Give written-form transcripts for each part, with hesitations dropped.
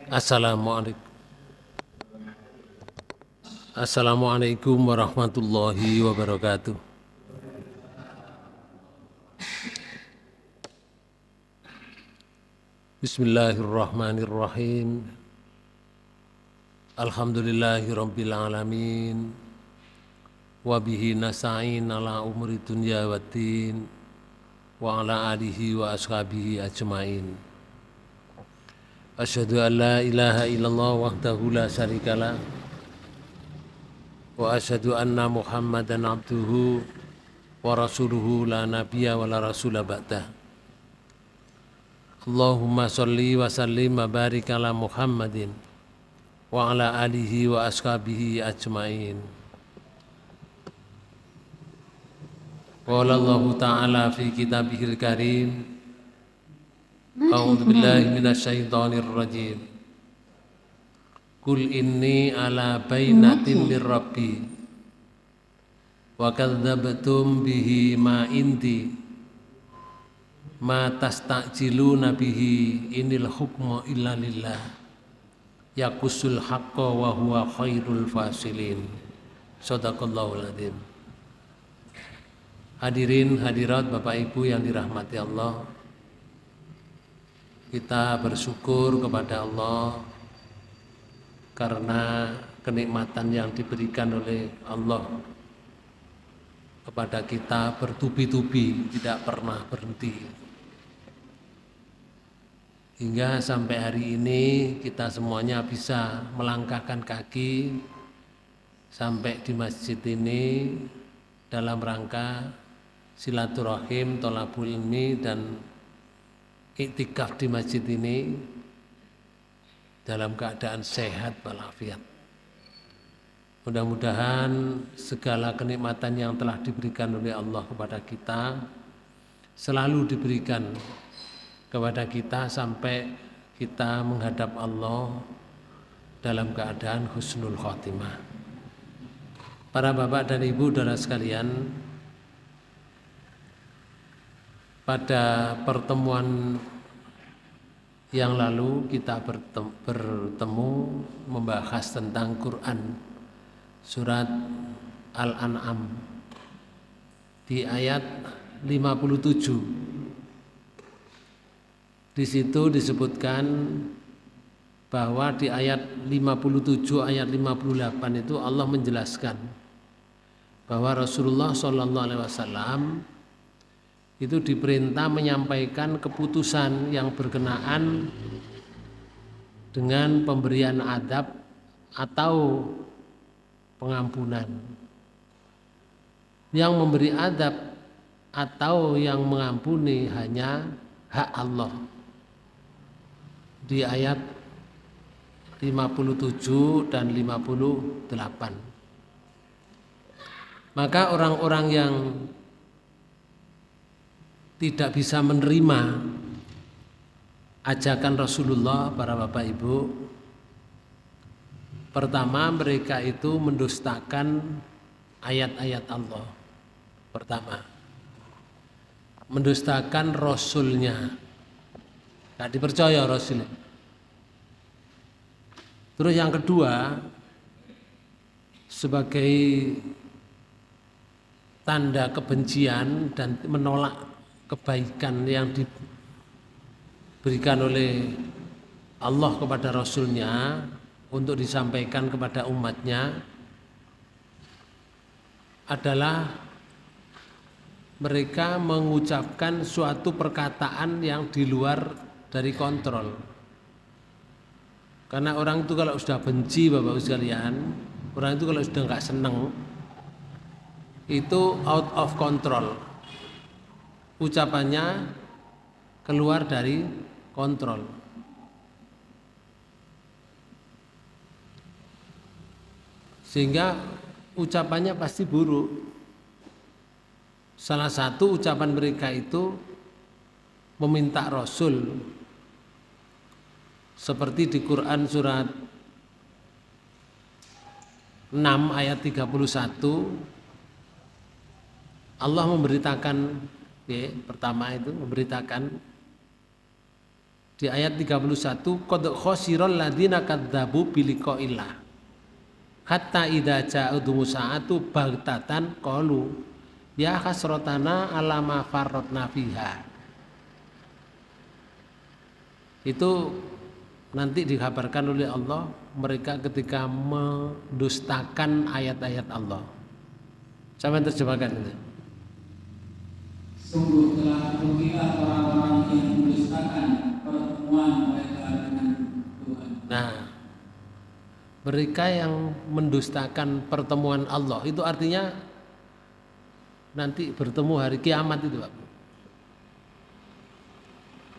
Assalamualaikum warahmatullahi wabarakatuh. Bismillahirrahmanirrahim. Alhamdulillahi rabbil alamin. Wabihi nasta'in ala umuri dunya waddin. Wa ala alihi wa ashabihi ajmain. Asyhadu an la ilaha illallah wahdahu la syarikalah. Wa asyhadu anna Muhammadan abduhu wa rasuluhu la nabiyya wa la rasula ba'dah. Allahumma sholli wa sallim wa barik ala Muhammadin wa ala alihi wa ashabihi ajmain. Qala Allah ta'ala fi kitabihil karim. A'udzu billahi minasyaitonir rajim. Qul inni ala bainatin mir rabbi wa kadzdzabtum bihi ma indi ma tastajiluna bihi inil hukmu illa lillah yaqusul haqqa wa huwa khairul fasilin. Shadaqallahul adzim. Hadirin hadirat Bapak Ibu yang dirahmati Allah, kita bersyukur kepada Allah karena kenikmatan yang diberikan oleh Allah kepada kita bertubi-tubi, tidak pernah berhenti. Hingga sampai hari ini kita semuanya bisa melangkahkan kaki sampai di masjid ini dalam rangka silaturahim, thalabul ilmi dan iktikaf di masjid ini dalam keadaan sehat walafiat. Mudah-mudahan segala kenikmatan yang telah diberikan oleh Allah kepada kita selalu diberikan kepada kita sampai kita menghadap Allah dalam keadaan husnul khotimah. Para bapak dan ibu saudara sekalian, pada pertemuan yang lalu kita bertemu membahas tentang Quran surat Al-An'am di ayat 57. Di situ disebutkan bahwa di ayat 57 ayat 58 itu Allah menjelaskan bahwa Rasulullah SAW itu diperintah menyampaikan keputusan yang berkenaan dengan pemberian adab atau pengampunan. Yang memberi adab atau yang mengampuni hanya hak Allah. Di ayat 57 dan 58. Maka orang-orang yang tidak bisa menerima ajakan Rasulullah, para bapak ibu, pertama mereka itu mendustakan ayat-ayat Allah. Pertama, mendustakan Rasulnya, tidak dipercaya Rasulnya. Terus yang kedua, sebagai tanda kebencian dan menolak kebaikan yang diberikan oleh Allah kepada Rasulnya untuk disampaikan kepada umatnya adalah mereka mengucapkan suatu perkataan yang di luar dari kontrol. Karena orang itu kalau sudah benci, Bapak Ibu sekalian, orang itu kalau sudah nggak seneng itu out of control. Ucapannya keluar dari kontrol. Sehingga ucapannya pasti buruk. Salah satu ucapan mereka itu meminta Rasul. Seperti di Quran surat 6 ayat 31, Allah memberitakan, pertama itu memberitakan di ayat 31, qad khasiral ladzina kadzdzabu biliqa'illah hatta idza ja'atuhum sa'atu baghtatan qalu ya hasratana ala ma farratna fiha. Itu nanti dikabarkan oleh Allah mereka ketika mendustakan ayat-ayat Allah. Sampai terjemahkan itu. Sungguh telah merugilah orang-orang yang mendustakan pertemuan mereka dengan Tuhan. Nah, mereka yang mendustakan pertemuan Allah itu artinya nanti bertemu hari kiamat itu, Pak.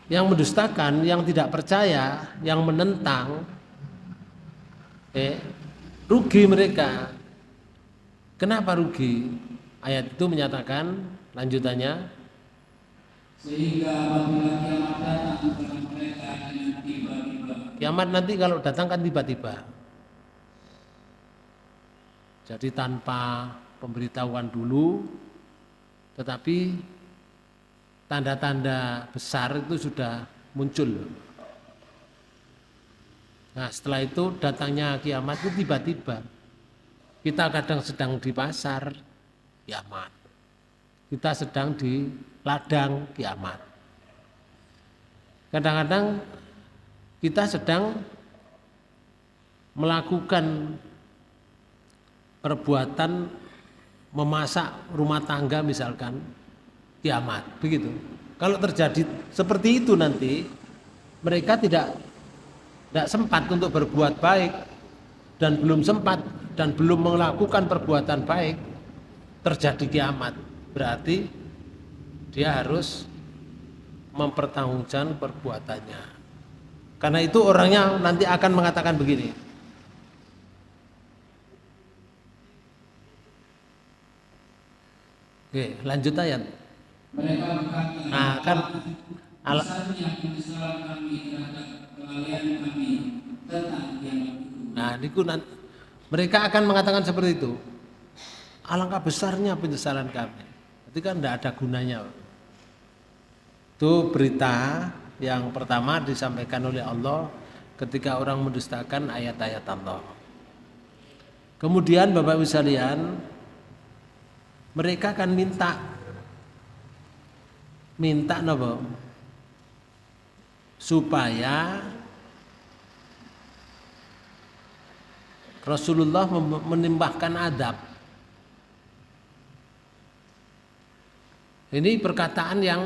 Yang mendustakan, yang tidak percaya, yang menentang, rugi mereka. Kenapa rugi? Ayat itu menyatakan lanjutannya, sehingga apabila kiamat datang kepada mereka dengan tiba-tiba. Kiamat nanti kalau datang kan tiba-tiba. Jadi tanpa pemberitahuan dulu, tetapi tanda-tanda besar itu sudah muncul. Nah, setelah itu datangnya kiamat itu tiba-tiba. Kita kadang sedang di pasar, kiamat. Kita sedang di ladang, kiamat. Kadang-kadang kita sedang melakukan perbuatan memasak rumah tangga misalkan, kiamat, begitu. Kalau terjadi seperti itu nanti mereka tidak sempat untuk berbuat baik dan belum sempat dan belum melakukan perbuatan baik, terjadi kiamat. Berarti dia harus mempertanggungjawabkan perbuatannya. Karena itu orangnya nanti akan mengatakan begini. Oke, lanjut ayat. Mereka berkata, Nah, kan besarnya penyesalan kami terhadap kelalaian kami tentang kiamat itu. Nah, mereka akan mengatakan seperti itu. Alangkah besarnya penyesalan kami. Itu kan tidak ada gunanya. Itu berita yang pertama disampaikan oleh Allah ketika orang mendustakan ayat-ayat Allah. Kemudian Bapak Ibu sekalian, mereka akan minta napa? Supaya Rasulullah menimbahkan adab. Ini perkataan yang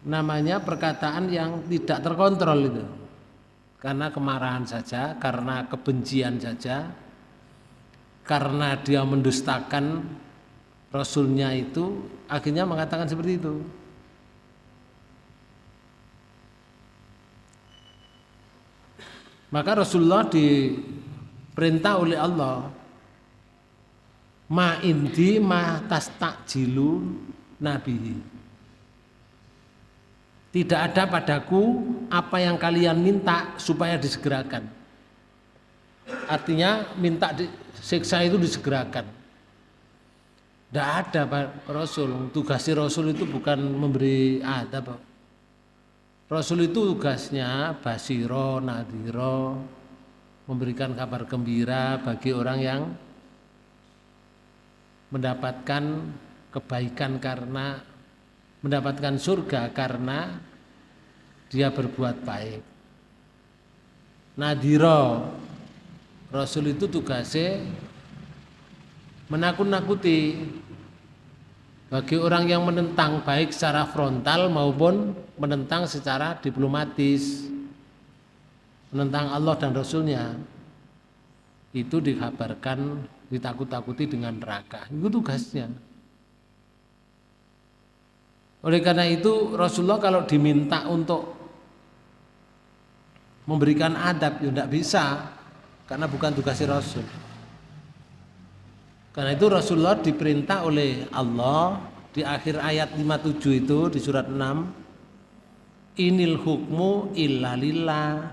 namanya perkataan yang tidak terkontrol itu. Karena kemarahan saja, karena kebencian saja, karena dia mendustakan Rasulnya itu, akhirnya mengatakan seperti itu. Maka Rasulullah diperintah oleh Allah, ma indi ma tastakjilu nabihi. Tidak ada padaku apa yang kalian minta supaya disegerakan. Artinya minta siksa itu disegerakan. Tidak ada Pak Rasul. Tugasnya Rasul itu bukan memberi adab. Rasul itu tugasnya basiro, nadhiro, memberikan kabar gembira bagi orang yang mendapatkan kebaikan karena mendapatkan surga karena dia berbuat baik. Nadhiro, Rasul itu tugasnya menakut-nakuti bagi orang yang menentang baik secara frontal maupun menentang secara diplomatis, menentang Allah dan Rasulnya. Itu dikabarkan, ditakut-takuti dengan neraka. Itu tugasnya. Oleh karena itu Rasulullah kalau diminta untuk memberikan adab ya tidak bisa, karena bukan tugasnya Rasul. Karena itu Rasulullah diperintah oleh Allah di akhir ayat 57 itu di surat 6, inil hukmu illa lillah.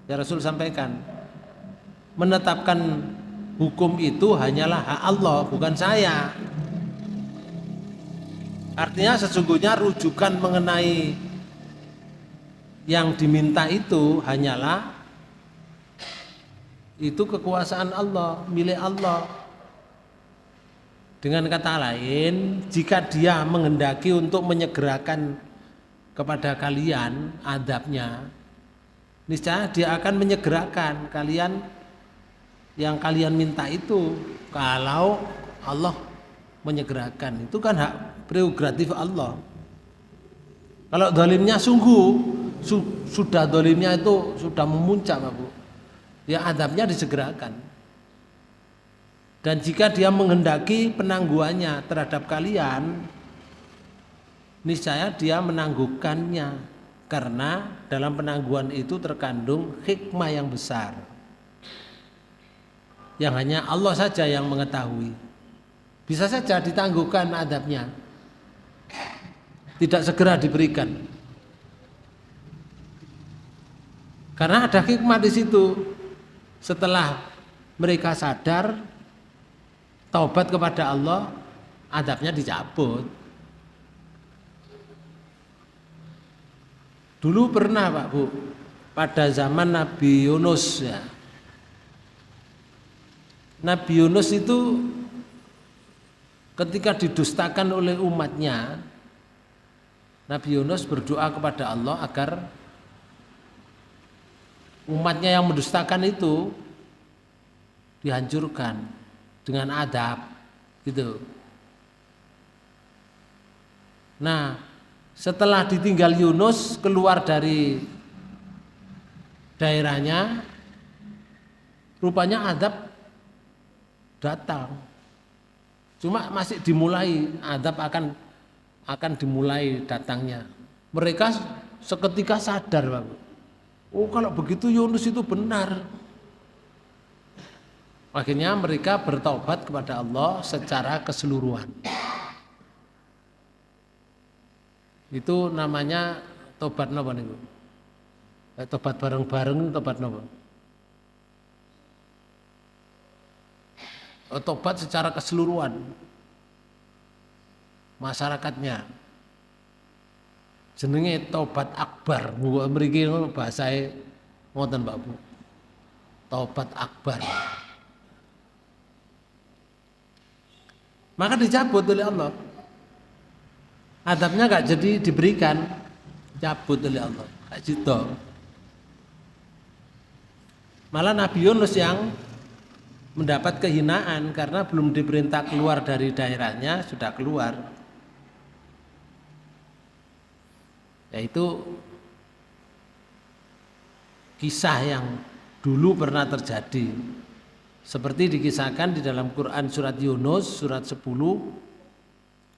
Ya Rasul sampaikan, menetapkan hukum itu hanyalah hak Allah, bukan saya. Artinya sesungguhnya rujukan mengenai yang diminta itu hanyalah itu kekuasaan Allah, milik Allah. Dengan kata lain, jika dia menghendaki untuk menyegerakan kepada kalian adabnya, niscaya dia akan menyegerakan kalian yang kalian minta itu. Kalau Allah menyegerakan, itu kan hak prerogatif Allah. Kalau dolimnya sudah dolimnya itu sudah memuncak, Pak Bu, ya adabnya disegerakan. Dan jika dia menghendaki penangguhannya terhadap kalian, niscaya dia menangguhkannya, karena dalam penangguhan itu terkandung hikmah yang besar yang hanya Allah saja yang mengetahui. Bisa saja ditangguhkan adabnya, tidak segera diberikan, karena ada hikmah di situ. Setelah mereka sadar, taubat kepada Allah, adabnya dicabut. Dulu pernah, Pak Bu, pada zaman Nabi Yunus ya. Nabi Yunus itu ketika didustakan oleh umatnya, Nabi Yunus berdoa kepada Allah agar umatnya yang mendustakan itu dihancurkan dengan adab gitu. Nah, setelah ditinggal Yunus keluar dari daerahnya, rupanya adab datang. Cuma masih dimulai, adab akan dimulai datangnya. Mereka seketika sadar, Pak. Oh, kalau begitu Yunus itu benar. Akhirnya mereka bertaubat kepada Allah secara keseluruhan. Itu namanya tobat napa niku? Tobat bareng-bareng, tobat napa? Tobat secara keseluruhan masyarakatnya. Jenenge tobat akbar. Mriki bahasane ngoten, Pak Bu. Tobat akbar. Maka dicabut oleh Allah. Adabnya gak jadi diberikan, cabut oleh Allah. Kayak gitu. Malah Nabi Yunus yang mendapat kehinaan karena belum diperintah keluar dari daerahnya sudah keluar. Yaitu kisah yang dulu pernah terjadi, seperti dikisahkan di dalam Quran surat Yunus surat 10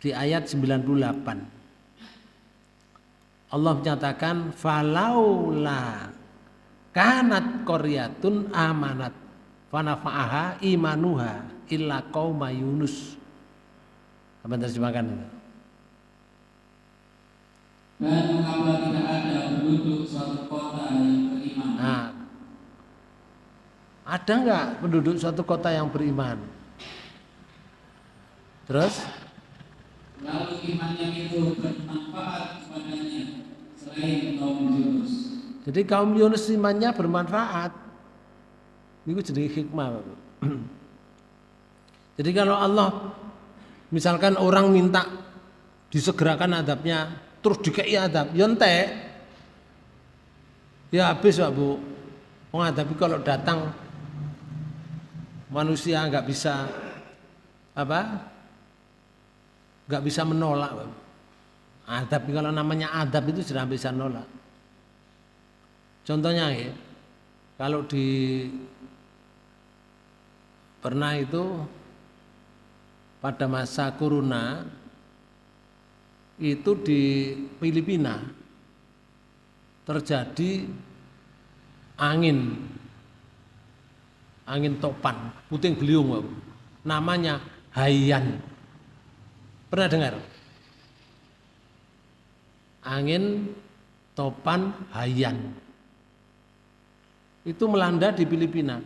di ayat 98. Allah menyatakan falaula kanat qaryatun amanat fanafa'aha imanuha illa qauma Yunus. Apa terjemahkan? Dan mengapa tidak ada penduduk suatu kota yang beriman? Nah, ada nggak penduduk suatu kota yang beriman? Terus? Lalu imannya itu bermanfaat kepadanya selain kaum Yunus. Jadi kaum Yunus imannya bermanfaat. Itu jadi hikmah. Jadi kalau Allah misalkan orang minta disegerakan adabnya, terus dikei adab, yontek, ya habis, Pak Bu. Menghadapi kalau datang manusia nggak bisa nggak bisa menolak, Pak. Adab, kalau namanya adab itu sudah bisa nolak. Contohnya ya, kalau pernah itu pada masa corona itu di Filipina terjadi angin topan, puting beliung, namanya Haiyan. Pernah dengar? Angin topan Haiyan. Itu melanda di Filipina.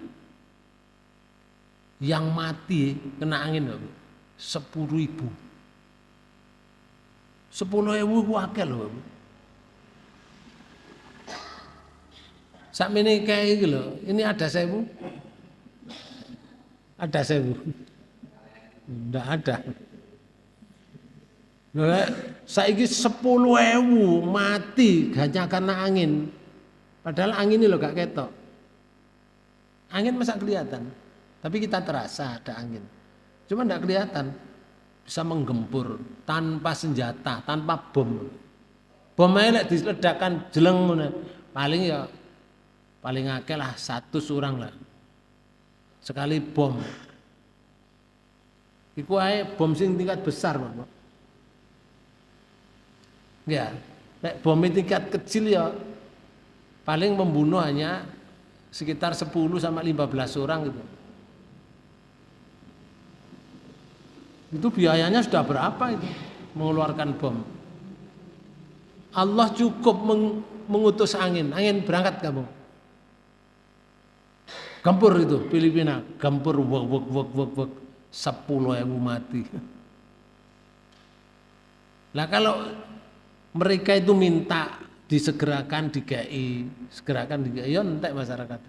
Yang mati kena angin 10.000. 10.000 wakil loh. Sakmene kae iki lho, ini ada 1000. Ada 1000. Enggak ada. Nah, saiki 10.000 mati hanya karena angin. Padahal angin ini loh gak ketok. Angin masa kelihatan, tapi kita terasa ada angin. Cuma enggak kelihatan. Bisa menggempur tanpa senjata, tanpa bom. Bom ae lek diledakkan jeleng ngono. Paling akeh lah 100 orang lah. Sekali bom. Iku ae bom sing tingkat besar, Pak. Ya, lek bom tingkat kecil ya paling membunuh hanya sekitar 10 sama 15 orang gitu. Itu biayanya sudah berapa itu mengeluarkan bom? Allah cukup mengutus angin berangkat kamu. Gempur itu Filipina, gempur wek 10.000 mati. Lah kalau mereka itu minta disegerakan digai, ya entek masyarakat.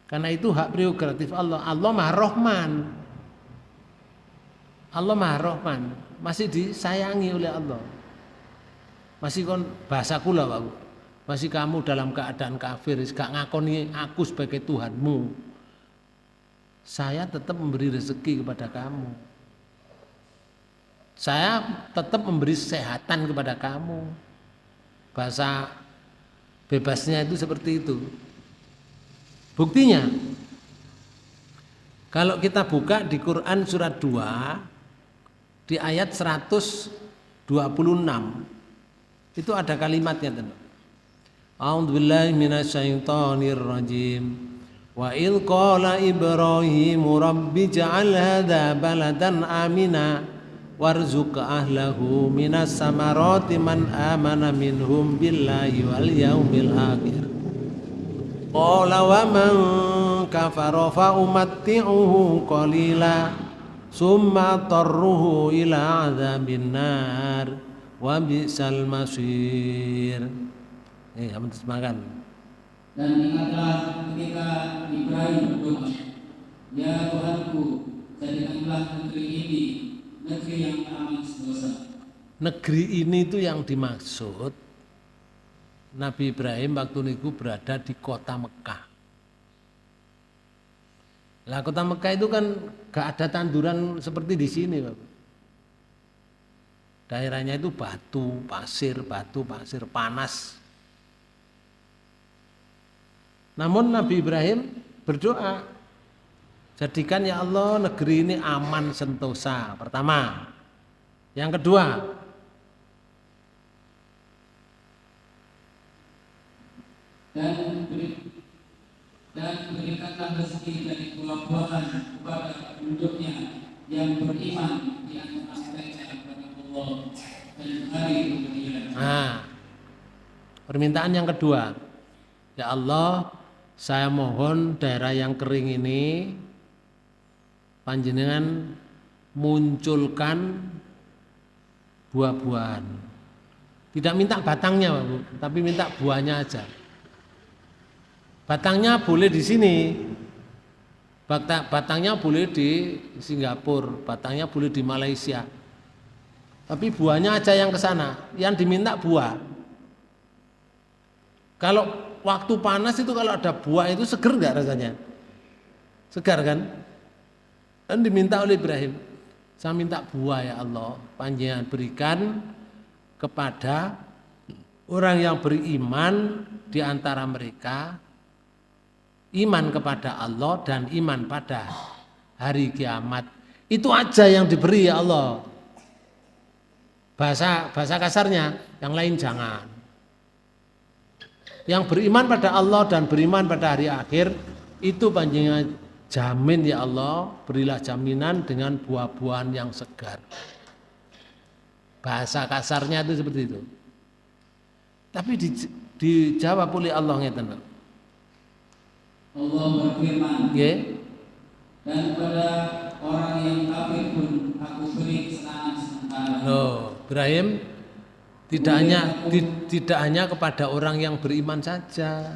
Karena itu hak prerogatif Allah. Allah Maha Rahman. Allah Maha Rahman, masih disayangi oleh Allah. Masih kon bahasa kula, Pak. Masih kamu dalam keadaan kafir, gak ngakoni aku sebagai Tuhanmu. Saya tetap memberi rezeki kepada kamu. Saya tetap memberi kesehatan kepada kamu. Bahasa bebasnya itu seperti itu. Buktinya, kalau kita buka di Quran surat 2 di ayat 126 itu ada kalimatnya teman. A'udzubillahi minasyaitonir rajim. Wa idz qala Ibrahimu rabbi ja'al hadza baladan amina warzuq ahlahu minas samarati man amana minhum billahi wal yaumil akhir. Qala wa man kafara fa umatti'uhu qalila summa tarruhu ila adzabin nar wa bi'sal masir. Makan. Dan ingatlah ketika Ibrahim berdoa, ya Tuhanku, jadikanlah negeri ini negeri yang aman sentosa. Negeri ini itu yang dimaksud Nabi Ibrahim waktu niku berada di kota Mekah. Lah kota Mekah itu kan gak ada tanduran seperti di sini, Bapak. Daerahnya itu batu, pasir, panas. Namun Nabi Ibrahim berdoa, jadikan ya Allah negeri ini aman sentosa. Pertama. Yang kedua, dan berikanlah rezeki dari buah-buahan kepada penduduknya yang beriman di antara mereka kepada Allah dan hari kemudian. Permintaan yang kedua, ya Allah, saya mohon daerah yang kering ini panjenengan munculkan buah-buahan. Tidak minta batangnya, Pak, tapi minta buahnya aja. Batangnya boleh di sini, batangnya boleh di Singapura, batangnya boleh di Malaysia. Tapi buahnya aja yang ke sana, yang diminta buah. Kalau waktu panas itu kalau ada buah itu seger nggak rasanya? Segar kan? Dan diminta oleh Ibrahim, saya minta buah ya Allah, panjenengan berikan kepada orang yang beriman di antara mereka, iman kepada Allah dan iman pada hari kiamat. Itu aja yang diberi ya Allah. Bahasa kasarnya, yang lain jangan. Yang beriman pada Allah dan beriman pada hari akhir, itu panjenengan jamin ya Allah, berilah jaminan dengan buah-buahan yang segar. Bahasa kasarnya itu seperti itu. Tapi dijawab oleh Allah ngeten. Allah berfirman, dan kepada orang yang kafir pun aku beri kesenangan sementara. Loh, Ibrahim Tidak hanya kepada orang yang beriman saja,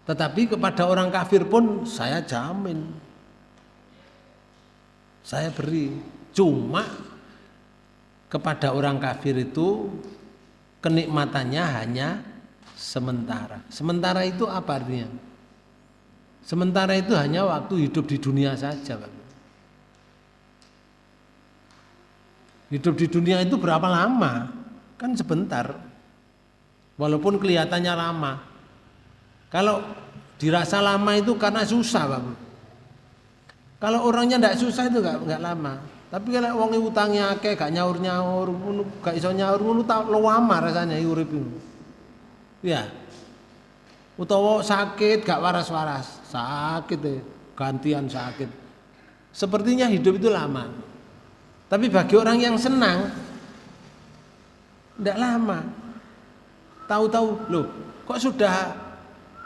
tetapi kepada orang kafir pun saya jamin, saya beri. Cuma kepada orang kafir itu kenikmatannya hanya sementara. Sementara itu apa artinya? Sementara itu hanya waktu hidup di dunia saja, Pak. Hidup di dunia itu berapa lama? Kan sebentar. Walaupun kelihatannya lama. Kalau dirasa lama itu karena susah, Pak. Kalau orangnya tidak susah itu enggak lama. Tapi kalau wong utangnya akeh gak nyaur-nyaur, gak iso nyaur ngono tak lama rasanya urip itu. Ya. Utawa sakit gak waras-waras, sakit gantian sakit. Sepertinya hidup itu lama. Tapi bagi orang yang senang tidak lama. Tahu-tahu loh, kok sudah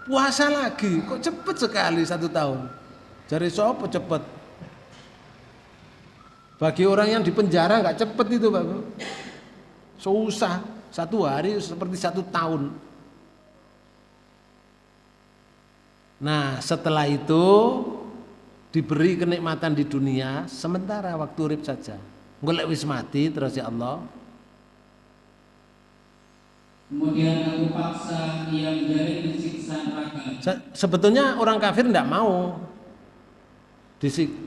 puasa lagi, kok cepet sekali 1 tahun. Jari sopo cepet. Bagi orang yang di penjara nggak cepet itu, Pak. Susah, 1 hari seperti 1 tahun. Nah, setelah itu diberi kenikmatan di dunia sementara waktu urip saja. Golek wis mati terus ya Allah. Kemudian aku paksa ia menjadi disiksa neraka. Sebetulnya orang kafir tidak mau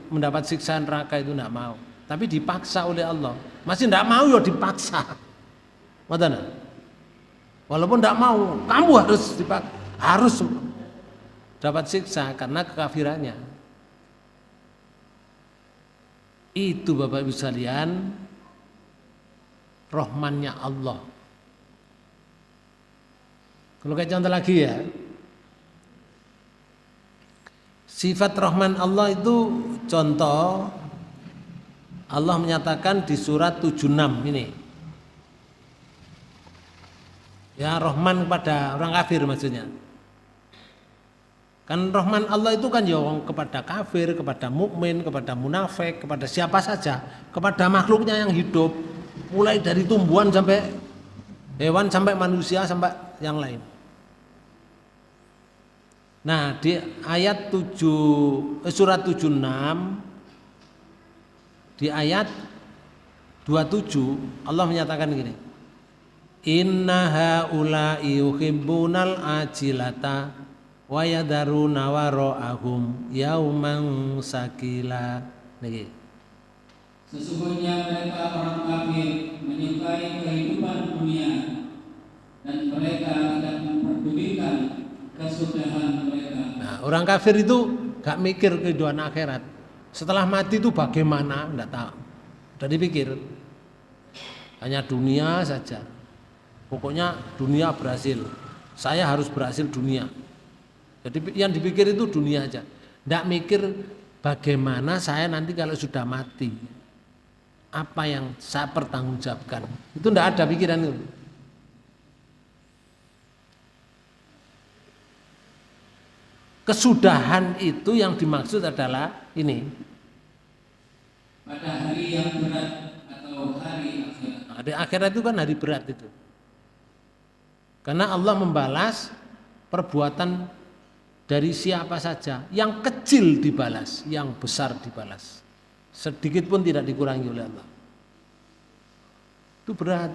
mendapat siksa neraka, itu tidak mau. Tapi dipaksa oleh Allah. Masih tidak mau ya dipaksa. Ngoten. Walaupun tidak mau, kamu harus dapat siksa karena kekafirannya. Itu Bapak Ibu sekalian, rahmannya Allah. Kalau kayak contoh lagi ya, sifat rahman Allah itu contoh Allah menyatakan di surat 76 ini. Ya, rahman kepada orang kafir maksudnya. Kan rahman Allah itu kan ya kepada kafir, kepada mukmin, kepada munafik, kepada siapa saja, kepada makhluknya yang hidup, mulai dari tumbuhan sampai hewan sampai manusia sampai yang lain. Nah, di ayat surat 76 di ayat 27 Allah menyatakan gini. Inna haula'i yuhibbunal ajilata wa yadaruna wara'ahum yauman sakila. Niki. Sesungguhnya mereka orang kafir menyukai kehidupan dunia dan mereka tidak memperdulikan kesudahan mereka. Nah, orang kafir itu gak mikir kehidupan akhirat. Setelah mati itu bagaimana? Enggak tahu. Udah dipikir. Hanya dunia saja. Pokoknya dunia berhasil. Saya harus berhasil dunia. Jadi yang dipikir itu dunia aja. Enggak mikir bagaimana saya nanti kalau sudah mati. Apa yang saya pertanggungjawabkan. Itu enggak ada pikiran itu. Kesudahan itu yang dimaksud adalah ini. Pada hari yang berat atau hari akhirat. Hari akhirat itu kan hari berat itu. Karena Allah membalas perbuatan dari siapa saja. Yang kecil dibalas, yang besar dibalas. Sedikit pun tidak dikurangi oleh Allah. Itu berat.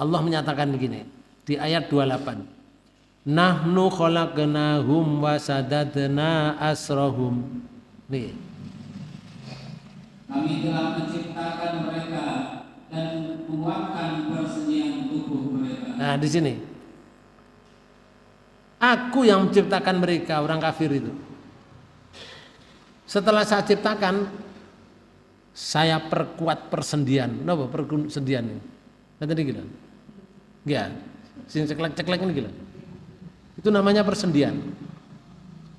Allah menyatakan begini di ayat 28. Nahnu khalaqnahum wa sadadna asrahum. Nih. Kami telah menciptakan mereka dan menguatkan persendian tubuh mereka. Nah, di sini. Aku yang menciptakan mereka, orang kafir itu. Setelah saya ciptakan, saya perkuat persendian. Napa persendian ini? Nanti gila. Ya, sing ceklek-ceklek ini gila. Itu namanya persendian.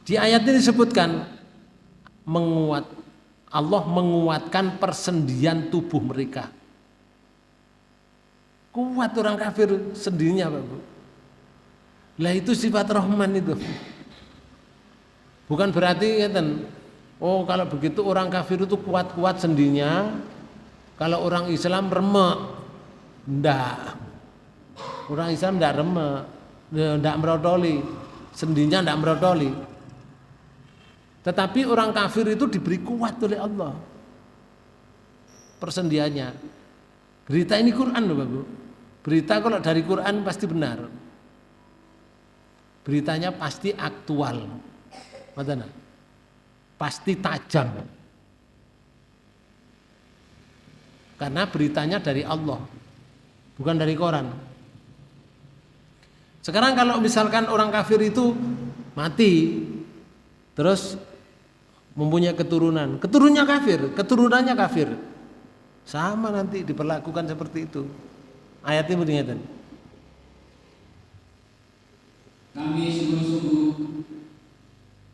Di ayat ini disebutkan Allah menguatkan persendian tubuh mereka. Kuat orang kafir sendinya, Bapak. Lah itu sifat Rahman itu. Bukan berarti ngeten. Oh, kalau begitu orang kafir itu kuat-kuat sendinya, Kalau orang Islam remek, ndak. Orang Islam ndak remek, ndak merotoli, sendinya ndak merotoli. Tetapi orang kafir itu diberi kuat oleh Allah persendiannya. Berita ini Quran loh Bapak. Berita kalau dari Quran pasti benar. Beritanya pasti aktual. Matana. Pasti tajam. Karena beritanya dari Allah, bukan dari koran. Sekarang kalau misalkan orang kafir itu mati, terus mempunyai keturunannya kafir, sama nanti diperlakukan seperti itu. Ayatnya begini. Kami sungguh-sungguh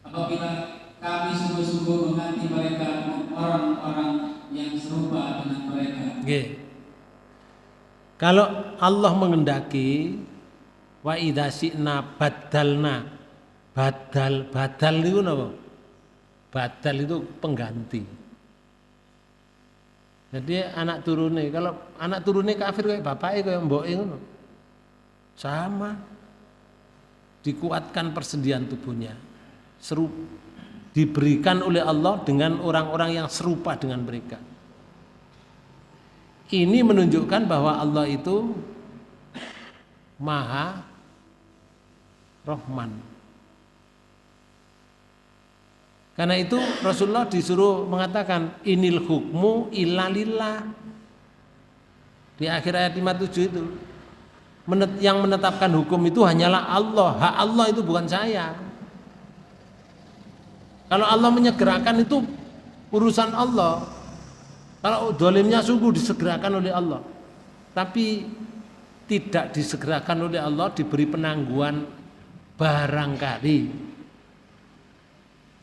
apabila kami sungguh-sungguh mengganti mereka orang-orang yang serupa dengan mereka. Kalau Allah mengendaki, wa idza syi'na badalna, badal itu apa? Badal itu pengganti. Jadi anak turune, kalau anak turune kafir kayak bapaknya kayak mboke ngono. Sama. Dikuatkan persendian tubuhnya. Diberikan oleh Allah dengan orang-orang yang serupa dengan mereka. Ini menunjukkan bahwa Allah itu Maha Rahman. Karena itu Rasulullah disuruh mengatakan inil hukmu illa lillah. Di akhir ayat 57 itu yang menetapkan hukum itu hanyalah Allah. Hak Allah itu bukan saya. Kalau Allah menyegerakan itu urusan Allah. Kalau dolimnya sungguh disegerakan oleh Allah. Tapi tidak disegerakan oleh Allah, diberi penangguhan barangkali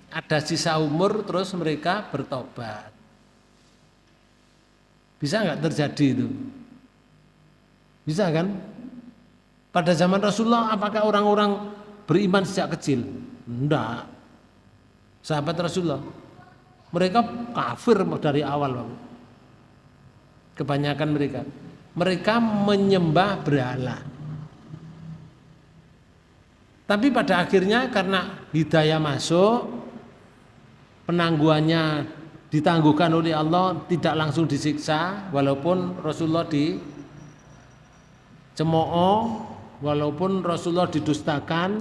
ada sisa umur terus mereka bertobat. Bisa nggak terjadi itu? Bisa kan? Pada zaman Rasulullah apakah orang-orang beriman sejak kecil? Enggak. Sahabat Rasulullah mereka kafir dari awal. Kebanyakan mereka menyembah berhala. Tapi pada akhirnya karena hidayah masuk, penangguhannya ditangguhkan oleh Allah, tidak langsung disiksa, walaupun Rasulullah dicemooh, walaupun Rasulullah didustakan,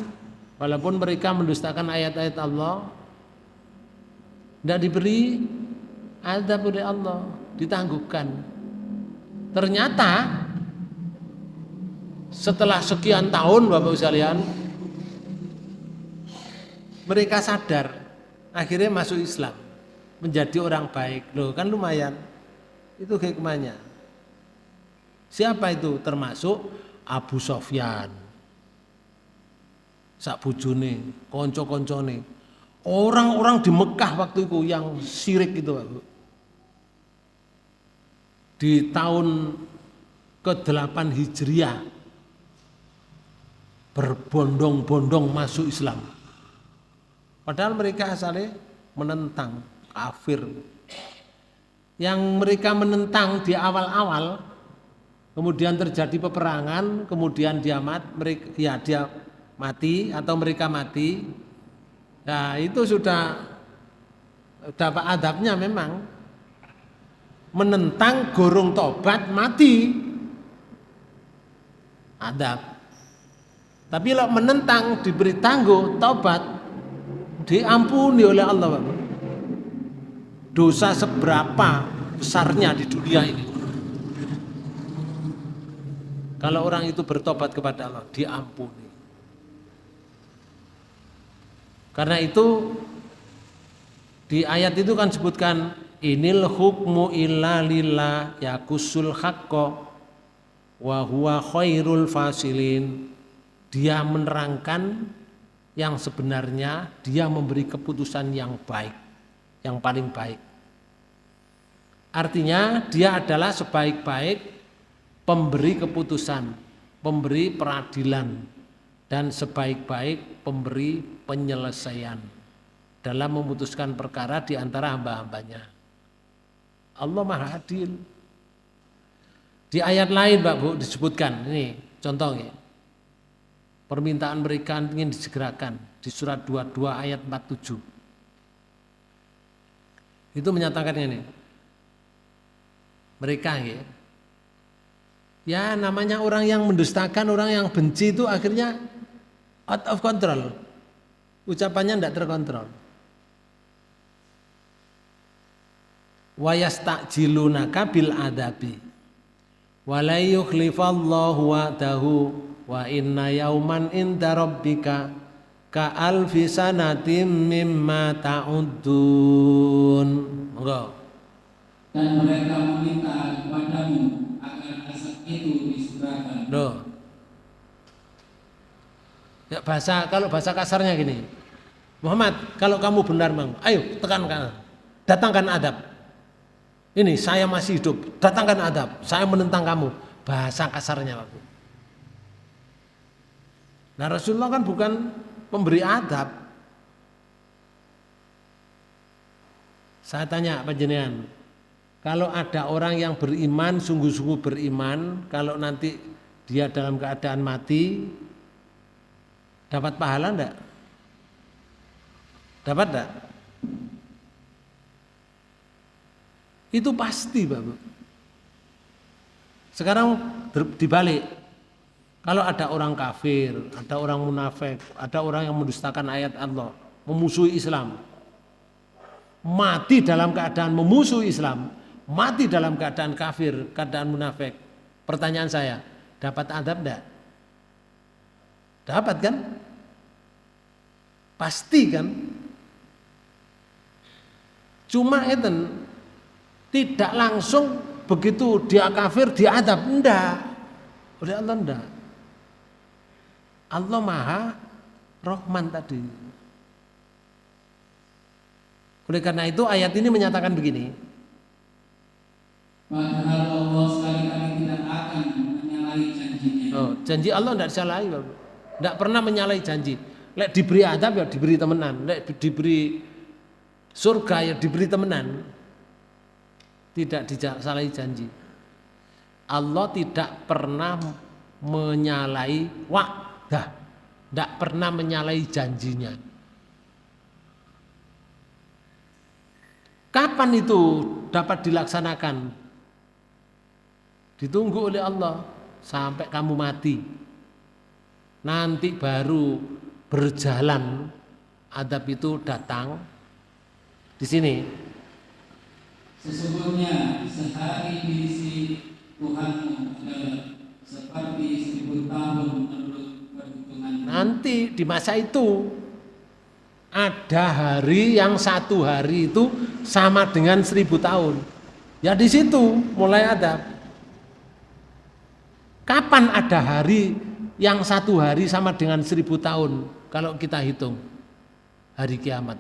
walaupun mereka mendustakan ayat-ayat Allah, tidak diberi azab oleh Allah, ditangguhkan. Ternyata setelah sekian tahun Bapak sekalian, mereka sadar, akhirnya masuk Islam, menjadi orang baik. Loh kan lumayan, itu hikmahnya. Siapa itu? Termasuk Abu Sofyan, sak bojone, konco-koncone, orang-orang di Mekah waktu itu yang syirik itu Bapak. Di tahun ke-8 Hijriah berbondong-bondong masuk Islam. Padahal mereka asalnya menentang, kafir. Yang mereka menentang di awal-awal, kemudian terjadi peperangan, kemudian dia mati atau mereka mati. Nah, itu sudah dapat adabnya memang. Menentang gorong tobat mati adab. Tapi kalau menentang diberi tangguh tobat diampuni oleh Allah. Dosa seberapa besarnya di dunia ini, kalau orang itu bertobat kepada Allah diampuni. Karena itu di ayat itu kan sebutkan inil hukmu illa lillah yakusul haqqo wa huwa khairul fasilin. Dia menerangkan yang sebenarnya, dia memberi keputusan yang baik, yang paling baik. Artinya dia adalah sebaik-baik pemberi keputusan, pemberi peradilan, dan sebaik-baik pemberi penyelesaian dalam memutuskan perkara di antara hamba-hambanya. Allah Maha Adil. Di ayat lain Pak Bu disebutkan, ini contohnya. Permintaan mereka ingin disegerakan di surat 22 ayat 47. Itu menyatakan ini. Mereka ya namanya orang yang mendustakan, orang yang benci itu akhirnya out of control. Ucapannya tidak terkontrol. Wa yastajilunaka bil adabi wa la yukhlifallahu wa'dahu wa inna yauman inda rabbika ka alfi sanatin mimma ta'uddun. Monggo. Dan mereka meminta kepadamu agar azab itu disegerakan. Loh. Ya kalau bahasa kasarnya gini. Muhammad, kalau kamu benar Bang, ayo tekankan. Datangkan adab. Ini saya masih hidup, datangkan adab. Saya menentang kamu. Bahasa kasarnya Pak. Nah Rasulullah kan bukan pemberi adab. Saya tanya panjenengan, kalau ada orang yang beriman, sungguh-sungguh beriman, kalau nanti dia dalam keadaan mati, dapat pahala enggak? Dapat enggak? Itu pasti Bapak. Sekarang dibalik. Kalau ada orang kafir, ada orang munafik, ada orang yang mendustakan ayat Allah, memusuhi Islam, mati dalam keadaan memusuhi Islam, mati dalam keadaan kafir, keadaan munafik. Pertanyaan saya, dapat adab enggak? Dapat kan? Pasti kan? Cuma itu tidak langsung begitu dia kafir dia adab, enggak. Oleh Allah enggak. Allah Maha Rahman tadi. Oleh karena itu ayat ini menyatakan begini. Padahal Allah sekali-kali tidak akan menyalahi janjinya. Oh, janji Allah tidak disalahi, Bapak. Tidak pernah menyalahi janji. Lek diberi adab ya diberi temenan, lek diberi surga ya diberi temenan. Tidak disalahi janji. Allah tidak pernah menyalahi wa'dah, tidak pernah menyalahi janjinya. Kapan itu dapat dilaksanakan? Ditunggu oleh Allah sampai kamu mati. Nanti baru berjalan adab itu datang. Di sini sesungguhnya sehari di sisi Tuhanmu adalah seperti 1000 tahun menurut perhitungan. Nanti di masa itu ada hari yang satu hari itu sama dengan 1000 tahun. Ya di situ mulai adab. Kapan ada hari yang satu hari sama dengan 1000 tahun? Kalau kita hitung hari kiamat.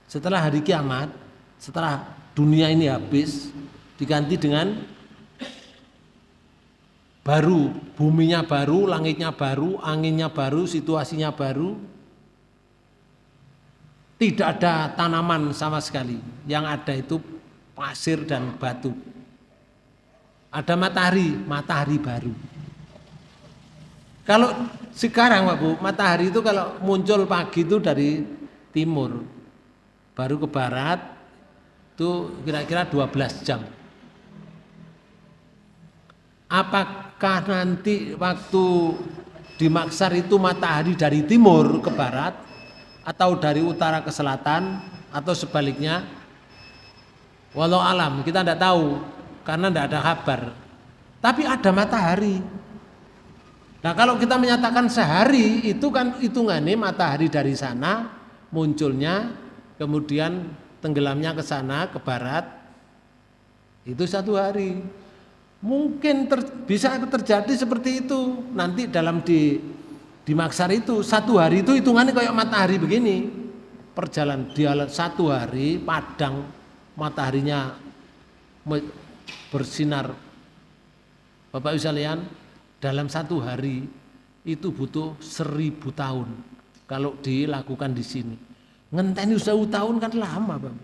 Setelah hari kiamat, setelah dunia ini habis, diganti dengan baru, buminya baru, langitnya baru, anginnya baru, situasinya baru. Tidak ada tanaman sama sekali, yang ada itu pasir dan batu. Ada matahari baru. Kalau sekarang Pak Bu, matahari itu kalau muncul pagi itu dari timur, baru ke barat itu kira-kira 12 jam. Apakah nanti waktu di Maksar itu matahari dari timur ke barat atau dari utara ke selatan atau sebaliknya? Walau alam, kita tidak tahu karena tidak ada kabar. Tapi ada matahari. Nah kalau kita menyatakan sehari itu kan hitungannya matahari dari sana munculnya, kemudian tenggelamnya ke sana ke barat, itu satu hari. Mungkin bisa terjadi seperti itu nanti dalam di Maksar itu satu hari itu hitungannya kayak matahari begini, perjalanan dia satu hari padang mataharinya bersinar. Bapak Ibu sekalian, dalam satu hari itu butuh 1000 tahun kalau dilakukan di sini. Ngenteni 1000 tahun kan lama, Bang.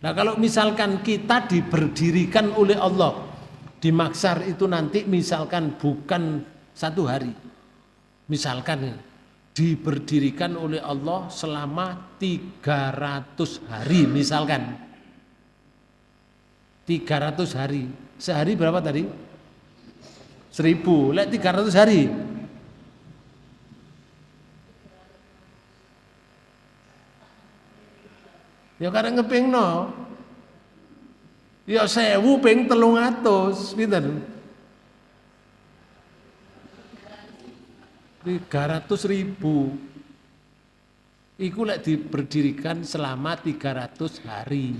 Nah kalau misalkan kita diberdirikan oleh Allah di mahsyar itu nanti misalkan bukan 1 hari, misalkan diberdirikan oleh Allah selama 300 hari misalkan 300 hari, sehari berapa tadi? 1000, lihat 300 hari. Ya karena ngepingno. Ya 1000 ping 300, pinten? 300.000. Iku lek diberdirikan selama 300 hari.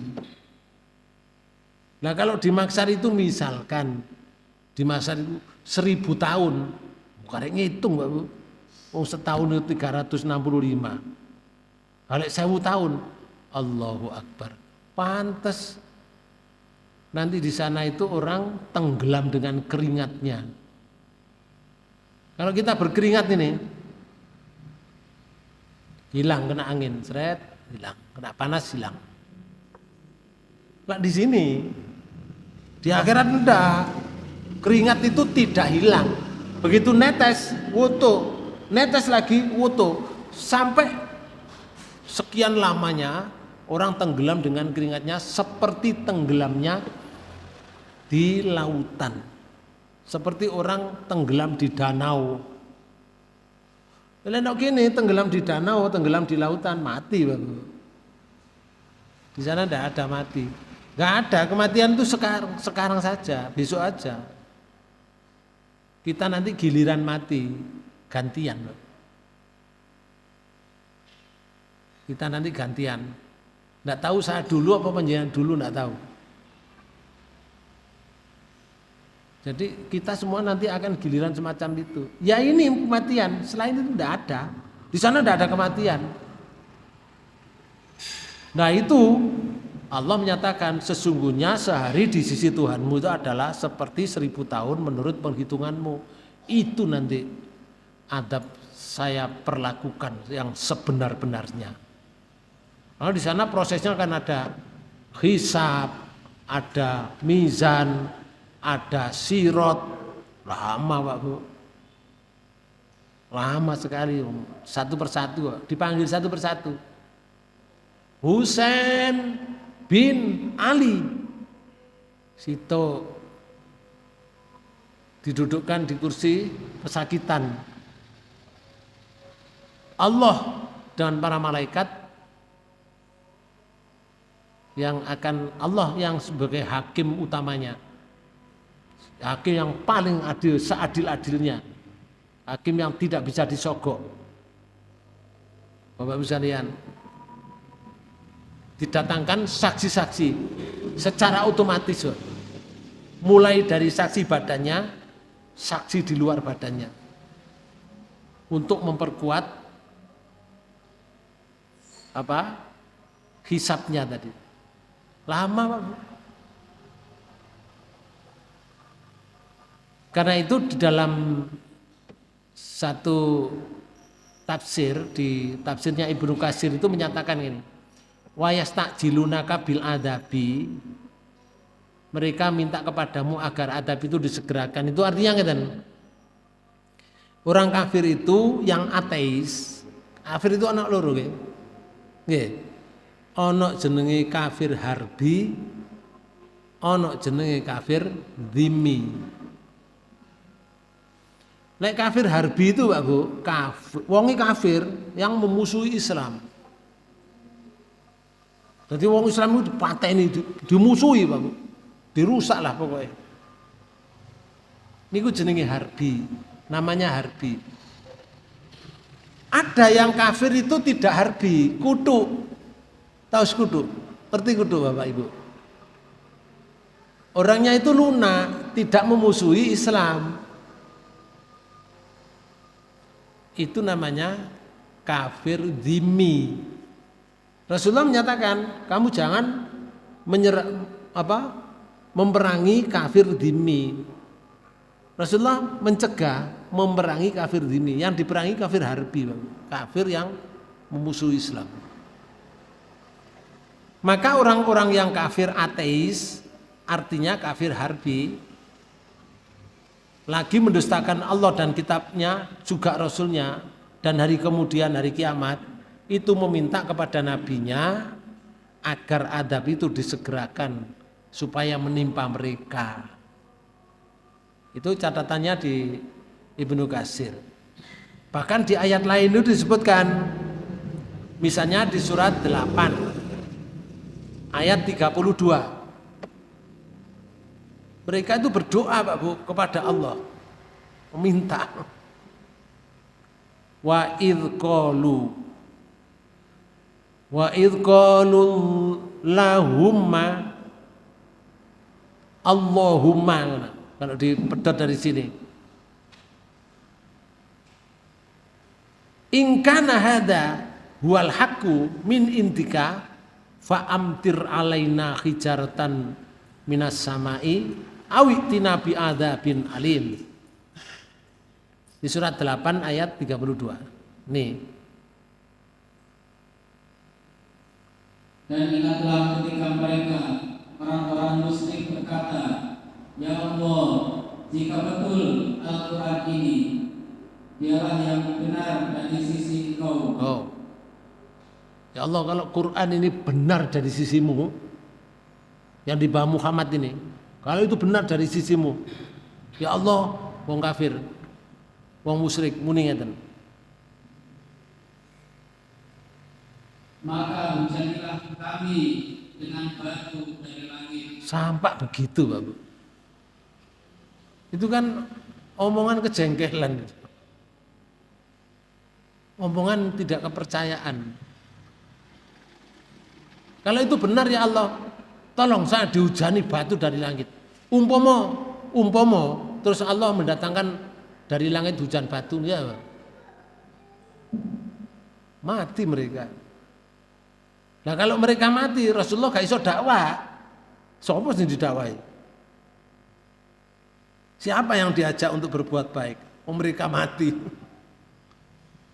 Nah kalau di mahsyar itu misalkan di mahsyar itu 1000 tahun, karek ngitung Mbak Bu. Wong setahun itu 365. Kalau 1000 tahun, Allahu Akbar. Pantes nanti di sana itu orang tenggelam dengan keringatnya. Kalau kita berkeringat ini hilang kena angin, seret, hilang, kena panas hilang. Nah di sini di akhirat enggak. Keringat itu tidak hilang. Begitu netes, wudu, netes lagi, wudu, sampai sekian lamanya orang tenggelam dengan keringatnya seperti tenggelamnya di lautan. Seperti orang tenggelam di danau. Kalau gini tenggelam di danau, tenggelam di lautan, mati Bapak. Di sana tidak ada mati. Nggak ada, kematian itu sekarang saja, besok aja. Kita nanti giliran mati, gantian. Kita nanti gantian. Nggak tahu saya dulu apa panjenengan dulu, nggak tahu. Jadi kita semua nanti akan giliran semacam itu. Ya ini kematian, selain itu nggak ada. Di sana nggak ada kematian. Nah itu Allah menyatakan sesungguhnya sehari di sisi Tuhanmu itu adalah seperti 1000 tahun menurut perhitunganmu. Itu nanti adab saya perlakukan yang sebenar-benarnya. Kalau di sana prosesnya akan ada hisab, ada mizan, ada sirot, lama Pak Bu. Lama sekali, satu persatu, dipanggil satu persatu. Husain bin Ali, Sito didudukkan di kursi pesakitan. Allah dan para malaikat yang akan, Allah yang sebagai hakim utamanya, hakim yang paling adil, seadil-adilnya, hakim yang tidak bisa disogok. Bapak-Ibu sekalian, didatangkan saksi-saksi secara otomatis, mulai dari saksi badannya, saksi di luar badannya, untuk memperkuat apa hisabnya tadi. Lama Pak. Karena itu di dalam satu tafsir, di tafsirnya Ibnu Katsir itu menyatakan ini, wa yastajilunaka bil adabi, mereka minta kepadamu agar adab itu disegerakan. Itu artinya kan orang kafir itu yang ateis, kafir itu anak loro nggih. Nggih. Ana jenenge kafir harbi, ana jenenge kafir dhimmi. Nek kafir harbi itu Pak Bu, kafir, wonge kafir yang memusuhi Islam. Jadi wong Islam itu dipateni, dimusuhi Pak Bu. Dirusak lah pokoknya. Niku jenenge harbi, namanya harbi. Ada yang kafir itu tidak harbi, kutu. Tahu kutu? Ngerti kutu Bapak Ibu? Orangnya itu lunak, tidak memusuhi Islam. Itu namanya kafir dhimmi. Rasulullah menyatakan, kamu jangan memerangi kafir dhimmi. Rasulullah mencegah memerangi kafir dhimmi. Yang diperangi kafir harbi, kafir yang memusuhi Islam. Maka orang-orang yang kafir ateis, artinya kafir harbi, lagi mendustakan Allah dan kitabnya, juga Rasulnya, dan hari kemudian, hari kiamat, itu meminta kepada nabinya agar adab itu disegerakan supaya menimpa mereka. Itu catatannya di Ibnu Katsir. Bahkan di ayat lain itu disebutkan, misalnya di surat 8 ayat 32. Mereka itu berdoa Pak Bu kepada Allah, meminta. Wa idh qalu lahumma Allahumma, kalau dipedot dari sini. In kana hadza huwal haqqu min indika fa amtir alaina hijaratan minas samai awitina bi adzabin alim. Di surat 8 ayat 32. Nih. Dan ingatlah ketika mereka orang-orang musyrik berkata, Ya Allah, jika betul Al-Quran ini dialah yang benar dari sisi Engkau. Oh. Ya Allah, kalau Quran ini benar dari sisimu, yang dibawa Muhammad ini, kalau itu benar dari sisimu, ya Allah, wong kafir, wong musyrik muni ngeten. Maka hujanilah kami dengan batu dari langit. Sampai begitu, Bapak. Itu kan omongan kejengkelan, omongan tidak kepercayaan. Kalau itu benar ya Allah, tolong saya dihujani batu dari langit. Umpomo, terus Allah mendatangkan dari langit hujan batu, ya mati mereka. Nah kalau mereka mati, Rasulullah gak iso dakwah. Siapa sing didakwai? Siapa yang diajak untuk berbuat baik? Mereka mati.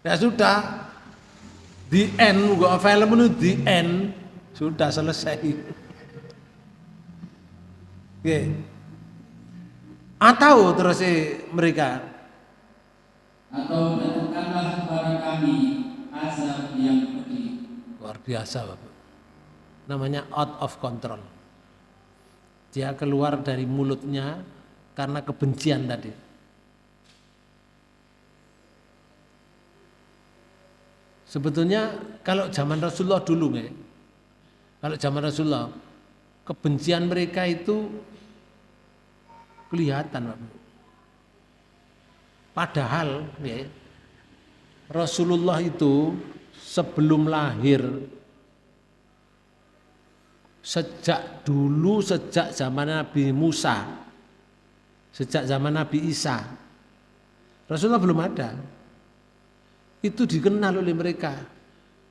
Ya sudah, the end, gua film itu the end, sudah selesai. Oke. Atau terus mereka, atau datangkanlah kepada kami azab yang pedih. luar biasa Bapak. Namanya out of control. Dia keluar dari mulutnya karena kebencian tadi. Sebetulnya kalau zaman Rasulullah dulu kalau zaman Rasulullah kebencian mereka itu kelihatan Bapak. Padahal Rasulullah itu sebelum lahir, sejak zaman Nabi Musa, sejak zaman Nabi Isa, Rasulullah belum ada. Itu dikenal oleh mereka.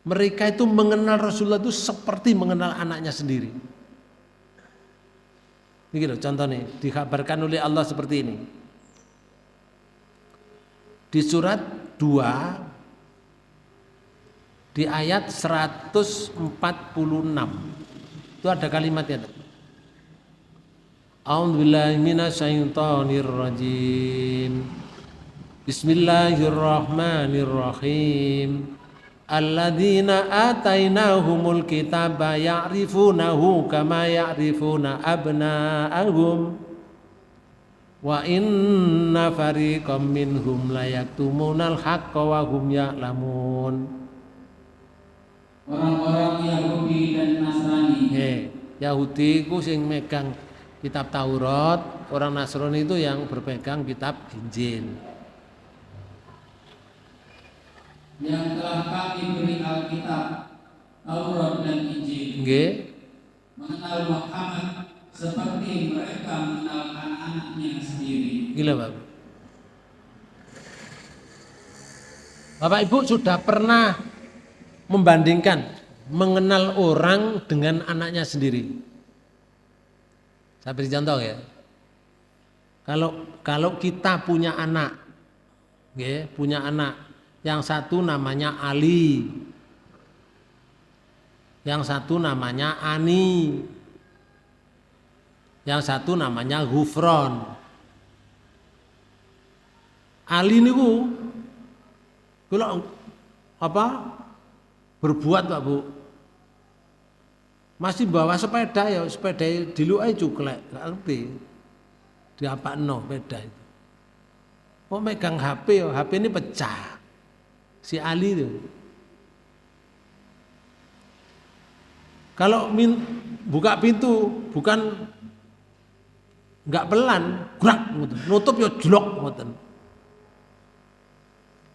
Mereka itu mengenal Rasulullah itu seperti mengenal anaknya sendiri. Ini loh contohnya, dikabarkan oleh Allah seperti ini. Di surat 2 di ayat 146 itu ada kalimatnya. A'udzubillahi minasyaitonirrajim. Bismillahirrahmanirrahim. Alladzina atainahumul kitaba ya'rifunahu kama ya'rifuna abna'ahum. Wa inna fariqam minhum la yaktumunal haqqa wa hum ya'lamun. Orang-orang Yahudi dan Nasrani. Yahudi ku sing megang kitab Taurat, orang Nasrani itu yang berpegang kitab Injil. Yang telah kami beri Alkitab, Taurat dan Injil. Mengenal Muhammad seperti mereka mengenal anak-anaknya sendiri. Gila Bapak. Bapak Ibu sudah pernah membandingkan mengenal orang dengan anaknya sendiri? Saya beri contoh ya. Kalau kita punya anak, punya anak, yang satu namanya Ali, Yang satu namanya Ani. Yang satu namanya Ghufron. Ali niku kula apa? Berbuat Pak Bu. Masih bawa sepeda ya, sepeda dilukai cuklek, gak ngerti. Diapakno sepeda itu. Mau megang HP ya, HP ini pecah. Si Ali itu. Kalau buka pintu bukan enggak pelan, gerak ngoten. Nutup ya jlok ngoten.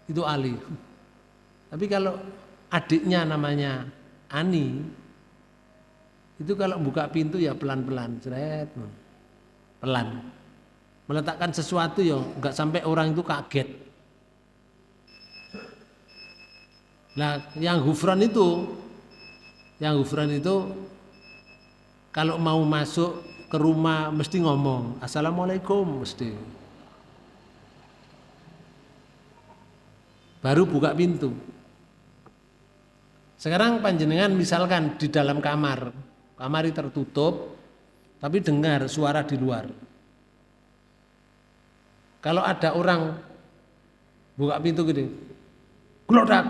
Itu Ali. Tapi kalau adiknya namanya Ani, itu kalau buka pintu ya pelan-pelan, seret, pelan. Meletakkan sesuatu ya enggak sampai orang itu kaget. Nah, yang Ghufran itu kalau mau masuk ke rumah mesti ngomong Assalamualaikum mesti. Baru buka pintu. Sekarang panjenengan misalkan di dalam kamar tertutup, tapi dengar suara di luar. Kalau ada orang buka pintu gini, glodak,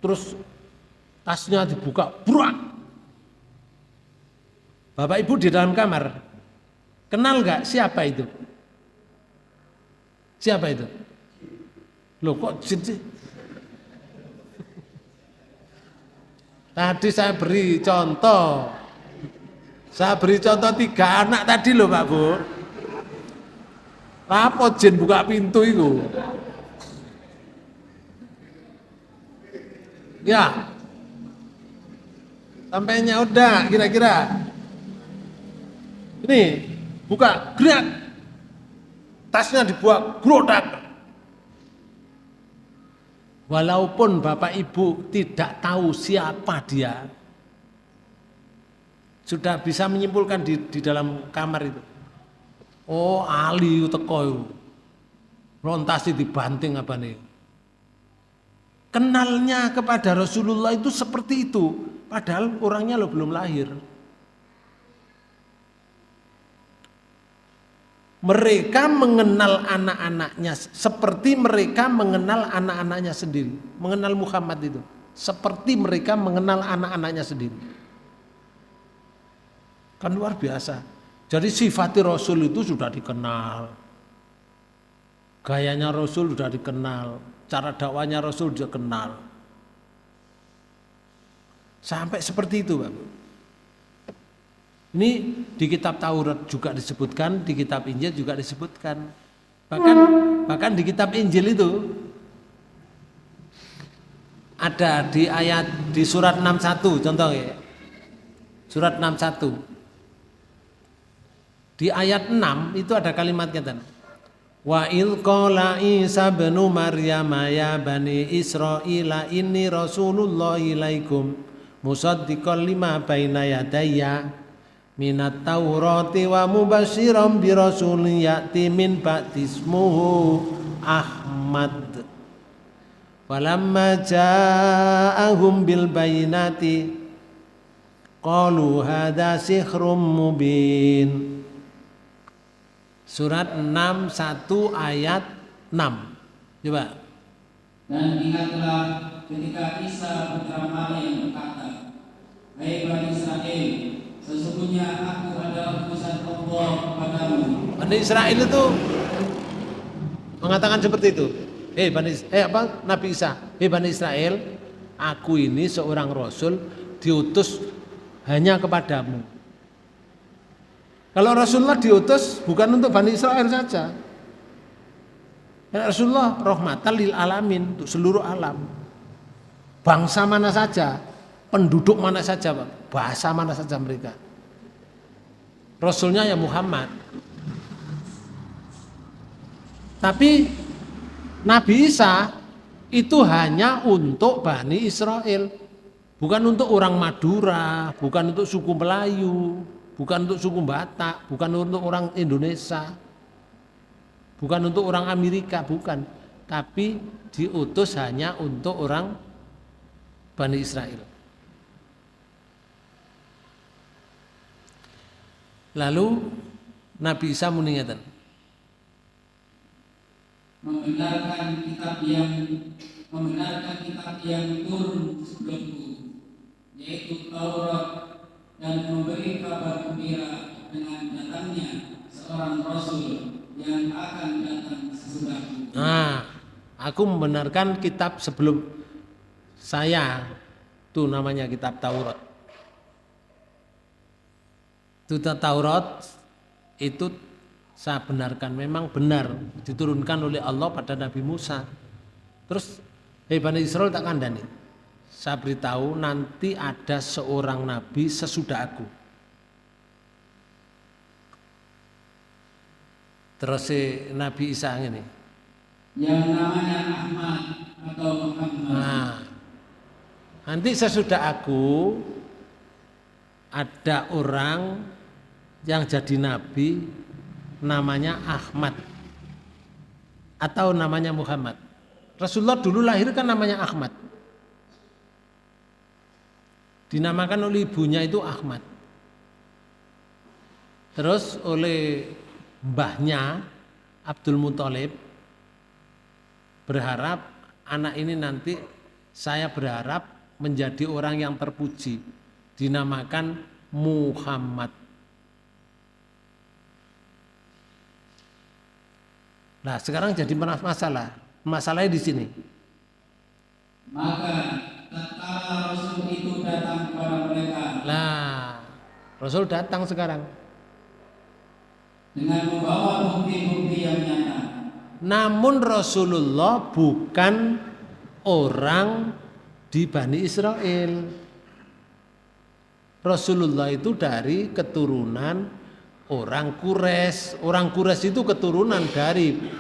terus tasnya dibuka, burak. Bapak Ibu di dalam kamar, kenal nggak siapa itu? Siapa itu? Loh kok jin sih? Tadi saya beri contoh 3 anak tadi loh Pak Bu. Apa jin buka pintu itu? Ya, sampainya udah kira-kira. Ini buka, gerak, tasnya dibuat, grodak. Walaupun Bapak Ibu tidak tahu siapa dia, sudah bisa menyimpulkan di dalam kamar itu. Oh, Ali teko itu. Lontasi dibanting apa nih? Kenalnya kepada Rasulullah itu seperti itu, padahal orangnya lo belum lahir. Mereka mengenal anak-anaknya seperti mereka mengenal anak-anaknya sendiri. Mengenal Muhammad itu seperti mereka mengenal anak-anaknya sendiri. Kan luar biasa. Jadi sifat Rasul itu sudah dikenal. Gayanya Rasul sudah dikenal. Cara dakwahnya Rasul sudah dikenal. Sampai seperti itu, Pak. Ini di kitab Taurat juga disebutkan, di kitab Injil juga disebutkan. Bahkan di kitab Injil itu ada di surat 61 contoh ya. Surat 61. Di ayat 6 itu ada kalimatnya kan. Wa il qala Isa bin Maryam ya bani Israila inni rasulullah ilaikum musaddiqan lima baina yadayya minat taurati wa mubasyiran bi rasulin ya'ti min ba'di ismuhu Ahmad. Falamma ja'ahum bil bayinati qalu hadza sihrun mubin. Surat 61 ayat 6. Coba. Dan ingatlah ketika Isa putra Maryam berkata, "Hai Bani Israel, sesungguhnya aku adalah utusan Allah kepadamu." Bani Israel itu mengatakan seperti itu. Nabi Isa, Bani Israel, aku ini seorang rasul diutus hanya kepadamu. Kalau Rasulullah diutus bukan untuk Bani Israel saja. Rasulullah rahmatan lil alamin, untuk seluruh alam. Bangsa mana saja, penduduk mana saja, bahasa mana saja mereka. Rasulnya ya Muhammad. Tapi Nabi Isa itu hanya untuk Bani Israel. Bukan untuk orang Madura, bukan untuk suku Melayu, bukan untuk suku Batak, bukan untuk orang Indonesia, bukan untuk orang Amerika, bukan. Tapi diutus hanya untuk orang Bani Israel. Lalu Nabi Isa muni ngeten. Membenarkan kitab yang turun sebelumku, yaitu Taurat, dan memberi kabar gembira dengan datangnya seorang Rasul yang akan datang sesudahku. Nah, aku membenarkan kitab sebelum saya, itu namanya kitab Taurat. Kitab Taurat itu saya benarkan, memang benar diturunkan oleh Allah pada Nabi Musa. Terus Bani Israel tak kandani. Saya beritahu nanti ada seorang nabi sesudah aku. Terus Nabi Isa ini yang namanya Ahmad atau Muhammad. Nah, nanti sesudah aku ada orang yang jadi nabi namanya Ahmad atau namanya Muhammad. Rasulullah dulu lahir kan namanya Ahmad. Dinamakan oleh ibunya itu Ahmad. Terus oleh mbahnya Abdul Muthalib berharap anak ini nanti saya berharap menjadi orang yang terpuji. Dinamakan Muhammad. Nah, sekarang jadi masalah. Masalahnya di sini. Maka tatkala Rasul itu datang kepada mereka. Lah, Rasul datang sekarang dengan membawa bukti-bukti yang nyata. Namun Rasulullah bukan orang di Bani Israel. Rasulullah itu dari keturunan orang Quraisy. Orang Quraisy itu keturunan dari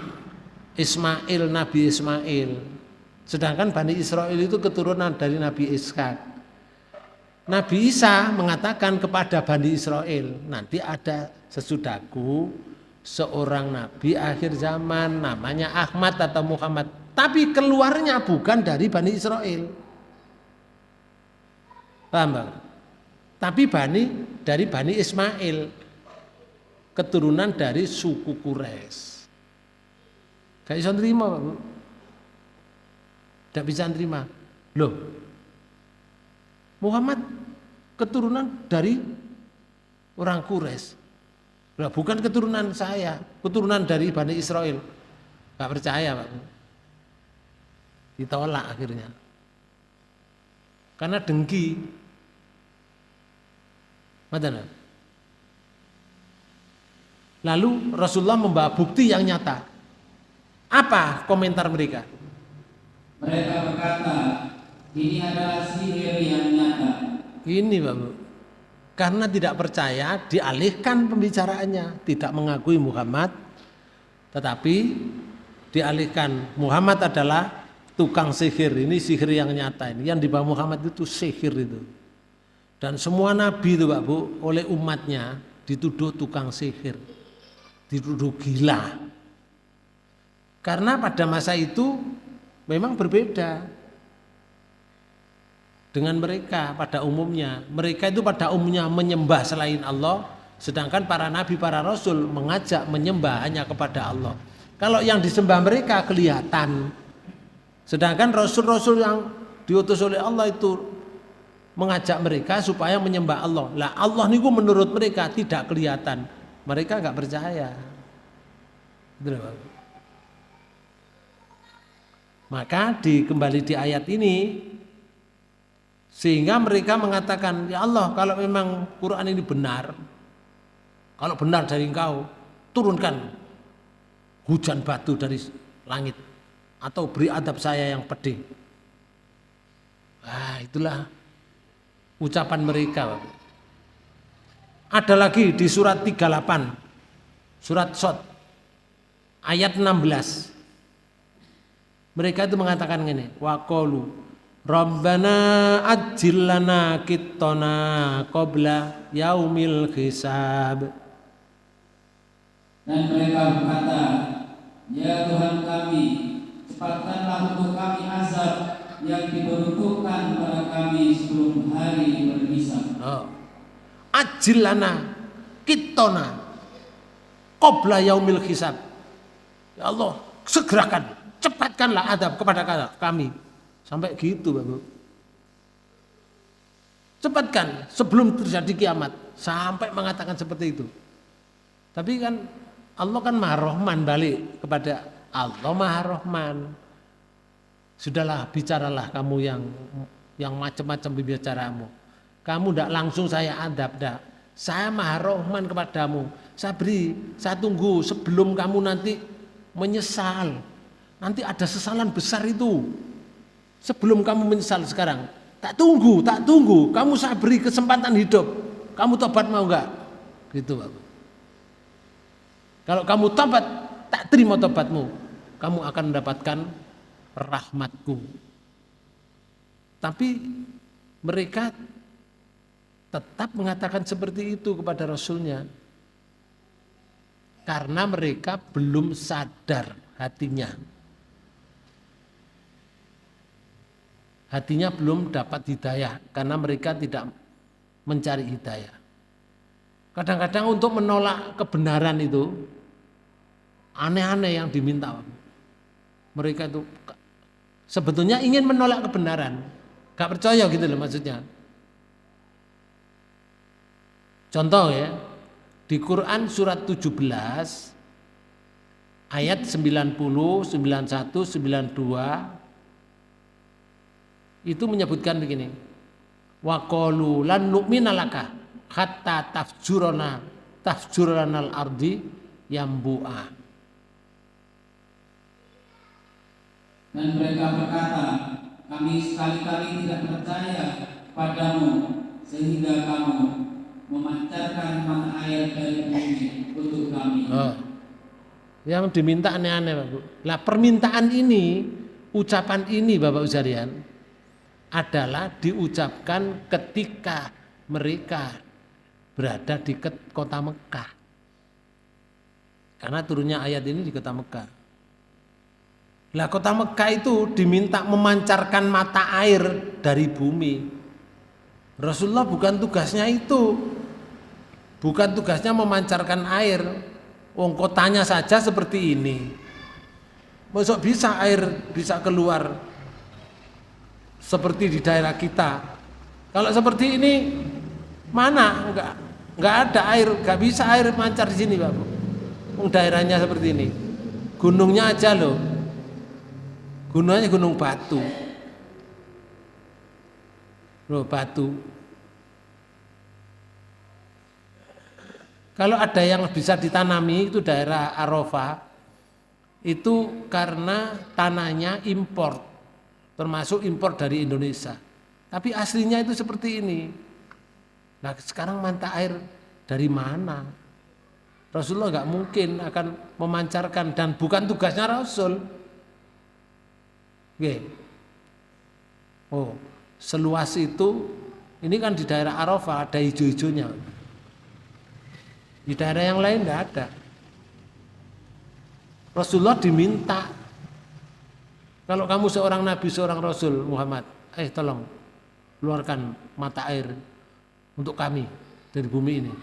Ismail, Nabi Ismail. Sedangkan Bani Israel itu keturunan dari Nabi Ishak. Nabi Isa mengatakan kepada Bani Israel, nanti ada sesudahku seorang nabi akhir zaman namanya Ahmad atau Muhammad. Tapi keluarnya bukan dari Bani Israel. Paham Bang? Tapi dari Bani Ismail, keturunan dari suku Quraisy. Gak bisa terima Pak Bu. Tidak bisa terima. Loh, Muhammad keturunan dari orang Quraisy. Loh, bukan keturunan saya, keturunan dari Bani Israel. Gak percaya Pak Bu. Ditolak akhirnya. Karena dengki. Madana. Lalu Rasulullah membawa bukti yang nyata. Apa komentar mereka? Mereka berkata, ini adalah sihir yang nyata. Ini Pak Bu. Karena tidak percaya, dialihkan pembicaraannya, tidak mengakui Muhammad, tetapi dialihkan Muhammad adalah tukang sihir. Ini sihir yang nyata ini. Yang dibawa Muhammad itu sihir itu. Dan semua nabi itu Pak Bu, oleh umatnya dituduh tukang sihir, dituduh gila. Karena pada masa itu memang berbeda dengan mereka pada umumnya. Mereka itu pada umumnya menyembah selain Allah, sedangkan para nabi, para rasul mengajak menyembah hanya kepada Allah. Kalau yang disembah mereka kelihatan, sedangkan rasul-rasul yang diutus oleh Allah itu mengajak mereka supaya menyembah Allah. Lah Allah niku menurut mereka tidak kelihatan. Mereka enggak percaya. Maka kembali di ayat ini, sehingga mereka mengatakan, ya Allah, kalau memang Quran ini benar, kalau benar dari Engkau, turunkan hujan batu dari langit atau beri adab saya yang pedih. Wah, itulah ucapan mereka. Ada lagi di surat 38, surat Shad, ayat 16. Mereka itu mengatakan gini, waqalu Rabbana ajjil lana qittana qabla yaumil hisab. Dan mereka berkata, ya Tuhan kami, cepatkanlah untuk kami azab yang diperuntukkan pada kami sebelum hari berhisab. Oh. Ajjil lana, kitona qabla yaumil hisab. Ya Allah, segerakan, cepatkanlah adab kepada kami. Sampai gitu, Bapak. Cepatkan sebelum terjadi kiamat. Sampai mengatakan seperti itu. Tapi kan Allah kan Maha Rahman, balik kepada Allah Maha Rahman. Sudahlah, bicaralah kamu yang macam-macam bicaramu. Kamu tidak langsung saya adab, tidak. Saya Maha Rahman kepadamu. Saya tunggu sebelum kamu nanti menyesal. Nanti ada sesalan besar itu. Sebelum kamu menyesal sekarang. Tak tunggu. Kamu saya beri kesempatan hidup. Kamu tobat mau enggak? Gitu, Bapak. Kalau kamu tobat, tak terima tobatmu, kamu akan mendapatkan rahmatku. Tapi mereka tetap mengatakan seperti itu kepada Rasulnya. Karena mereka belum sadar hatinya. Hatinya belum dapat hidayah karena mereka tidak mencari hidayah. Kadang-kadang untuk menolak kebenaran itu aneh-aneh yang diminta. Mereka itu sebetulnya ingin menolak kebenaran, gak percaya gitu loh maksudnya. Contoh ya, di Quran surat 17 ayat 90, 91, 92 itu menyebutkan begini. Wa qalu lan nu'mina laka hatta tafjuranal ardi yambu'a. Dan mereka berkata, kami sekali-kali tidak percaya padamu sehingga kamu memancarkan mata air dari bumi untuk kami. Yang diminta aneh-aneh, Bapak. Lah permintaan ini, ucapan ini Bapak sekalian adalah diucapkan ketika mereka berada di kota Mekah. Karena turunnya ayat ini di kota Mekah. Lah kota Mekah itu diminta memancarkan mata air dari bumi. Rasulullah bukan tugasnya itu. Bukan tugasnya memancarkan air. Wong kotanya saja seperti ini. Masuk bisa air bisa keluar seperti di daerah kita. Kalau seperti ini mana enggak ada air, enggak bisa air mancar di sini, Bapak. Daerahnya seperti ini. Gunungnya aja loh. Gunungnya gunung batu. Loh, batu. Kalau ada yang bisa ditanami itu daerah Arafah itu karena tanahnya impor, termasuk impor dari Indonesia. Tapi aslinya itu seperti ini. Nah sekarang mata air dari mana? Rasulullah nggak mungkin akan memancarkan dan bukan tugasnya Rasul. Oke. Oh, seluas itu, ini kan di daerah Arafah ada hijau-hijaunya. Di daerah yang lain nggak ada. Rasulullah diminta, kalau kamu seorang Nabi, seorang Rasul Muhammad, tolong keluarkan mata air untuk kami dari bumi ini.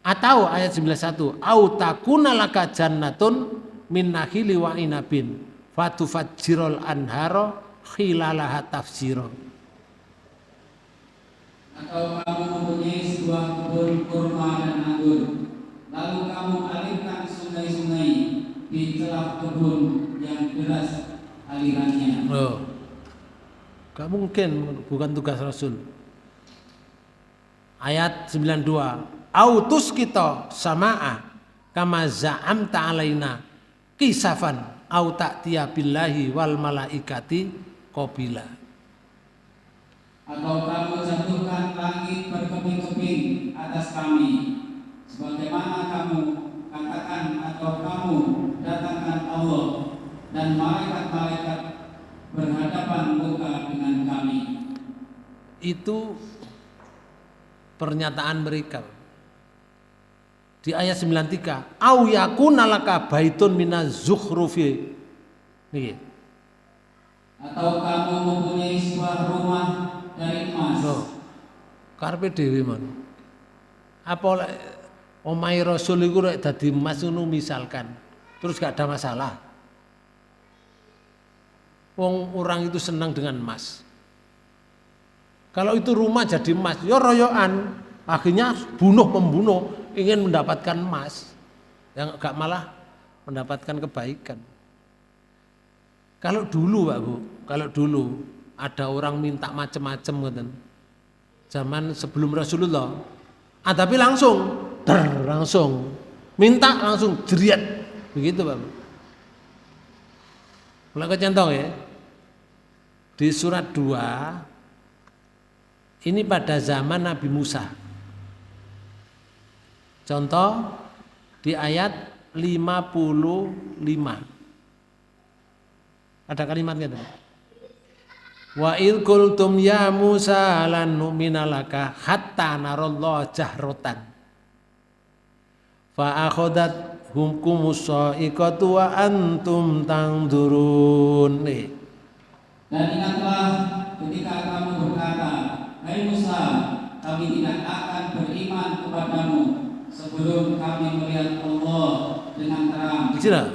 Atau ayat 91, au takuna laka jannatun min nakhili wa inabin fatufajjirul anhara khilalaha tafsira. Atau kamu mempunyai sebuah kebun kurma dan anggur, lalu kamu alirkan sungai-sungai di celah kebun yang deras alirannya. Gak mungkin, bukan tugas Rasul. Ayat 92, autus kita sama'a kama za'amta alaina kisafan au ta'tiya billahi wal malaikati qabila. Atau kamu jatuhkan langit berkeping-keping atas kami, sebagaimana kamu katakan, atau kamu datangkan Allah dan malaikat-malaikat berhadapan muka dengan kami. Itu pernyataan mereka. Di ayat 93, au yakuna laka baitun minaz zukhrufi. Niki. Atau kamu mempunyai sebuah rumah dari emas. Karpe dhewe mon. Apa Omahe Rasul iku rek dadi emas ngono misalkan. Terus gak ada masalah. Wong orang itu senang dengan emas. Kalau itu rumah jadi emas, ya royoan. Akhirnya bunuh-membunuh ingin mendapatkan emas. Yang gak malah mendapatkan kebaikan. Kalau dulu Pak Bu, kalau dulu ada orang minta macam-macam ngoten. Zaman sebelum Rasulullah, tapi langsung minta langsung jeriat. Begitu Pak Bu. Mulai contoh ya. Di surat 2 ini pada zaman Nabi Musa. Contoh di ayat 55. Ada kalimatnya tuh. Wa il qultum ya Musa lan nu'mina laka hatta narallahu jahratan. Fa akhadat humkumus sa'iqatu wa antum tangdurun. Dan ingatlah ketika kamu berkata, hai Musa, kami tidak akan beriman kepadamu sebelum kami melihat Allah dengan terang. Tidak.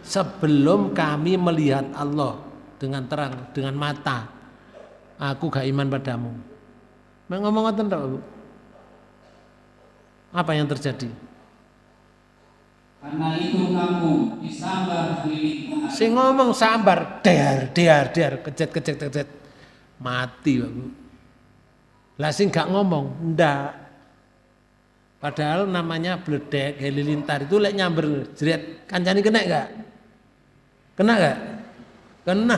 Sebelum kami melihat Allah dengan terang, dengan mata, aku gak iman padamu. Ngomong ngoten tok, Bu. Apa yang terjadi? Karena itu kamu disambar halilintar. Sing ngomong sambar, der, kejet, mati, Bu. Lah sing gak ngomong, ndak. Padahal namanya bledek, halilintar itu lek nyamber jeret, kancane kena gak? Kena gak? Kena.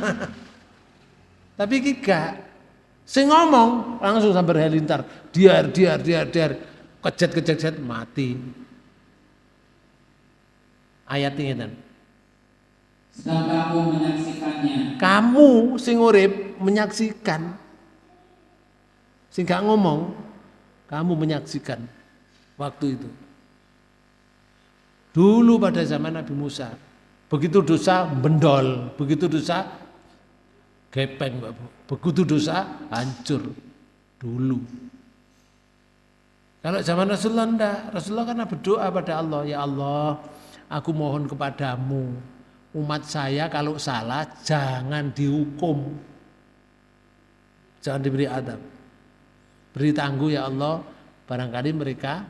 Tapi iki gak. Sing ngomong langsung sambar halilintar, der, kejet, mati. Ayat ini kan. Sedang kamu menyaksikannya. Kamu sing urip menyaksikan. Sing gak ngomong, kamu menyaksikan waktu itu. Dulu pada zaman Nabi Musa, begitu dosa bendol, begitu dosa gepeng, begitu dosa hancur dulu. Kalau zaman Rasulullah enggak, Rasulullah karena berdoa pada Allah, ya Allah, aku mohon kepadamu, umat saya kalau salah jangan dihukum, jangan diberi adab, beri tangguh ya Allah, barangkali mereka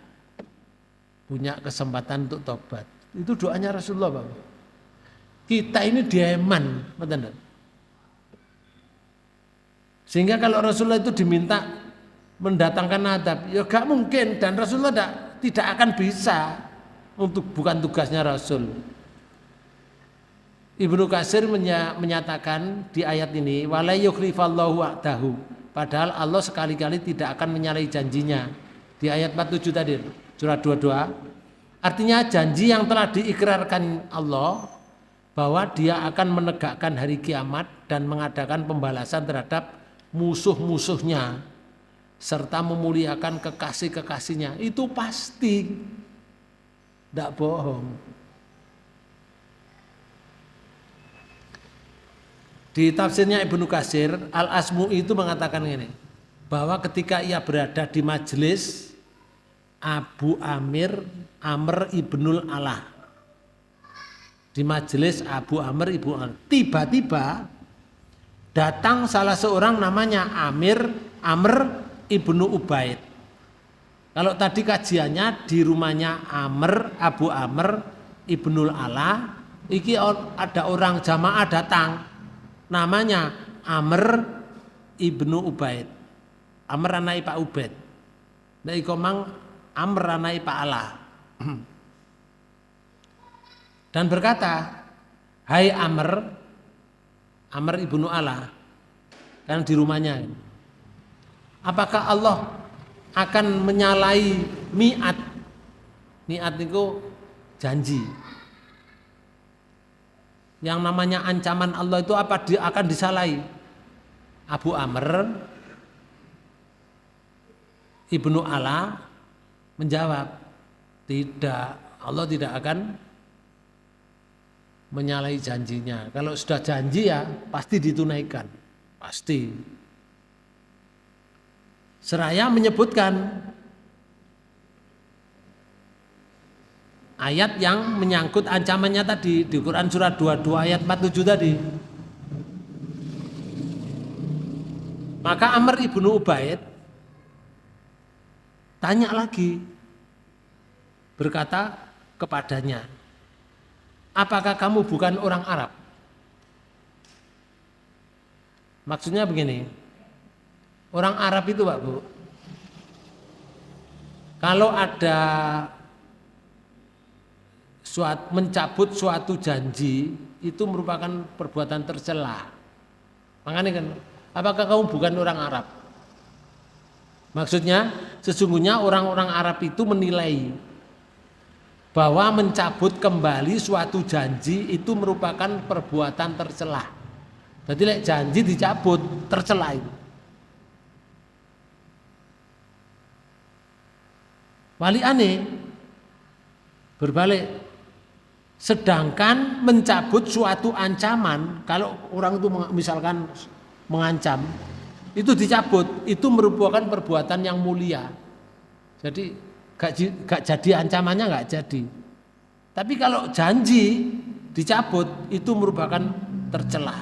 punya kesempatan untuk tobat. Itu doanya Rasulullah, Pak. Kita ini dieman, betul. Sehingga kalau Rasulullah itu diminta mendatangkan adab, ya gak mungkin, dan Rasulullah tidak akan bisa, untuk bukan tugasnya Rasul. Ibnu Katsir menyatakan di ayat ini, wala yukhlifallahu wa'dahu, padahal Allah sekali-kali tidak akan menyalahi janjinya. Di ayat 47 tadi, surat 22, artinya janji yang telah diikrarkan Allah bahwa dia akan menegakkan hari kiamat dan mengadakan pembalasan terhadap musuh-musuhnya serta memuliakan kekasih-kekasihnya, itu pasti, tidak bohong. Di tafsirnya Ibnu Katsir, Al-Asmu'i itu mengatakan ini, bahwa ketika ia berada di majelis Abu Amr ibnul Alah, di majelis Abu Amr ibnul Alah, tiba-tiba datang salah seorang namanya Amr ibnu Ubaid. Kalau tadi kajiannya di rumahnya Abu Amr ibnul Alah, iki ada orang jamaah datang, namanya Amr ibnu Ubaid. Amr anai Pak Ubaid. Nek iku mang Amr anai Pak Alah. Dan berkata, hai Amr ibnu Alah, kan di rumahnya, apakah Allah akan menyalahi mi'at? Mi'at itu janji. Yang namanya ancaman Allah itu apa dia akan disalahi? Abu Amr ibnu Alah menjawab, tidak, Allah tidak akan menyalahi janjinya. Kalau sudah janji ya pasti ditunaikan, pasti. Seraya menyebutkan ayat yang menyangkut ancamannya tadi di Quran surat 22 ayat 47 tadi. Maka Amr ibnu Ubaid tanya lagi, berkata kepadanya, apakah kamu bukan orang Arab? Maksudnya begini, orang Arab itu Pak Bu, kalau ada mencabut suatu janji itu merupakan perbuatan tercela. Makanya kan, apakah kamu bukan orang Arab? Maksudnya sesungguhnya orang-orang Arab itu menilai bahwa mencabut kembali suatu janji itu merupakan perbuatan tercela. Jadi janji dicabut tercela itu. Wali aneh berbalik. Sedangkan mencabut suatu ancaman, kalau orang itu misalkan mengancam, itu dicabut, itu merupakan perbuatan yang mulia. Jadi gak jadi ancamannya gak jadi. Tapi kalau janji dicabut, itu merupakan tercela.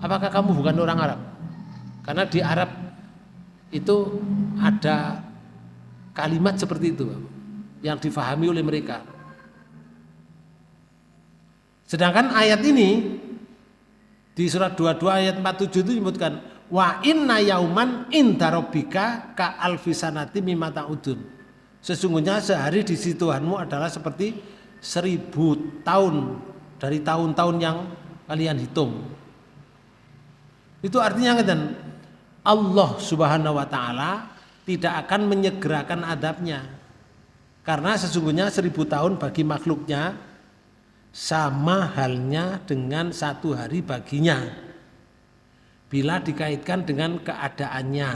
Apakah kamu bukan orang Arab? Karena di Arab itu ada kalimat seperti itu yang difahami oleh mereka. Sedangkan ayat ini di surat 22 ayat 47 itu menyebutkan wa inna yauman inda rabbika ka alfisanati mimma ta'udun. Sesungguhnya sehari di sisi Tuhanmu adalah seperti 1000 tahun dari tahun-tahun yang kalian hitung. Itu artinya kan Allah Subhanahu wa taala tidak akan menyegerakan adabnya. Karena sesungguhnya 1000 tahun bagi makhluknya sama halnya dengan 1 hari baginya bila dikaitkan dengan keadaannya.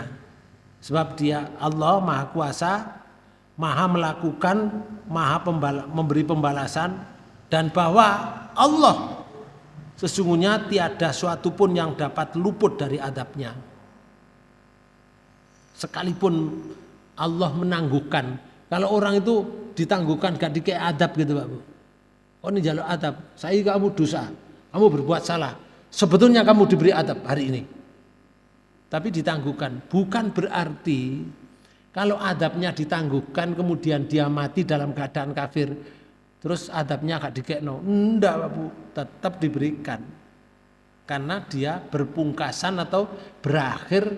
Sebab dia Allah Maha Kuasa, Maha melakukan, Maha memberi pembalasan, dan bahwa Allah sesungguhnya tiada suatu pun yang dapat luput dari adabnya. Sekalipun Allah menangguhkan, kalau orang itu ditangguhkan gak dikei adab gitu Pak Bu. Oh ini jalur adab, saya kamu dosa, kamu berbuat salah. Sebetulnya kamu diberi adab hari ini. Tapi ditangguhkan, bukan berarti kalau adabnya ditangguhkan kemudian dia mati dalam keadaan kafir, terus adabnya gak dikekno. Enggak Pak Bu, tetap diberikan. Karena dia berpungkasan atau berakhir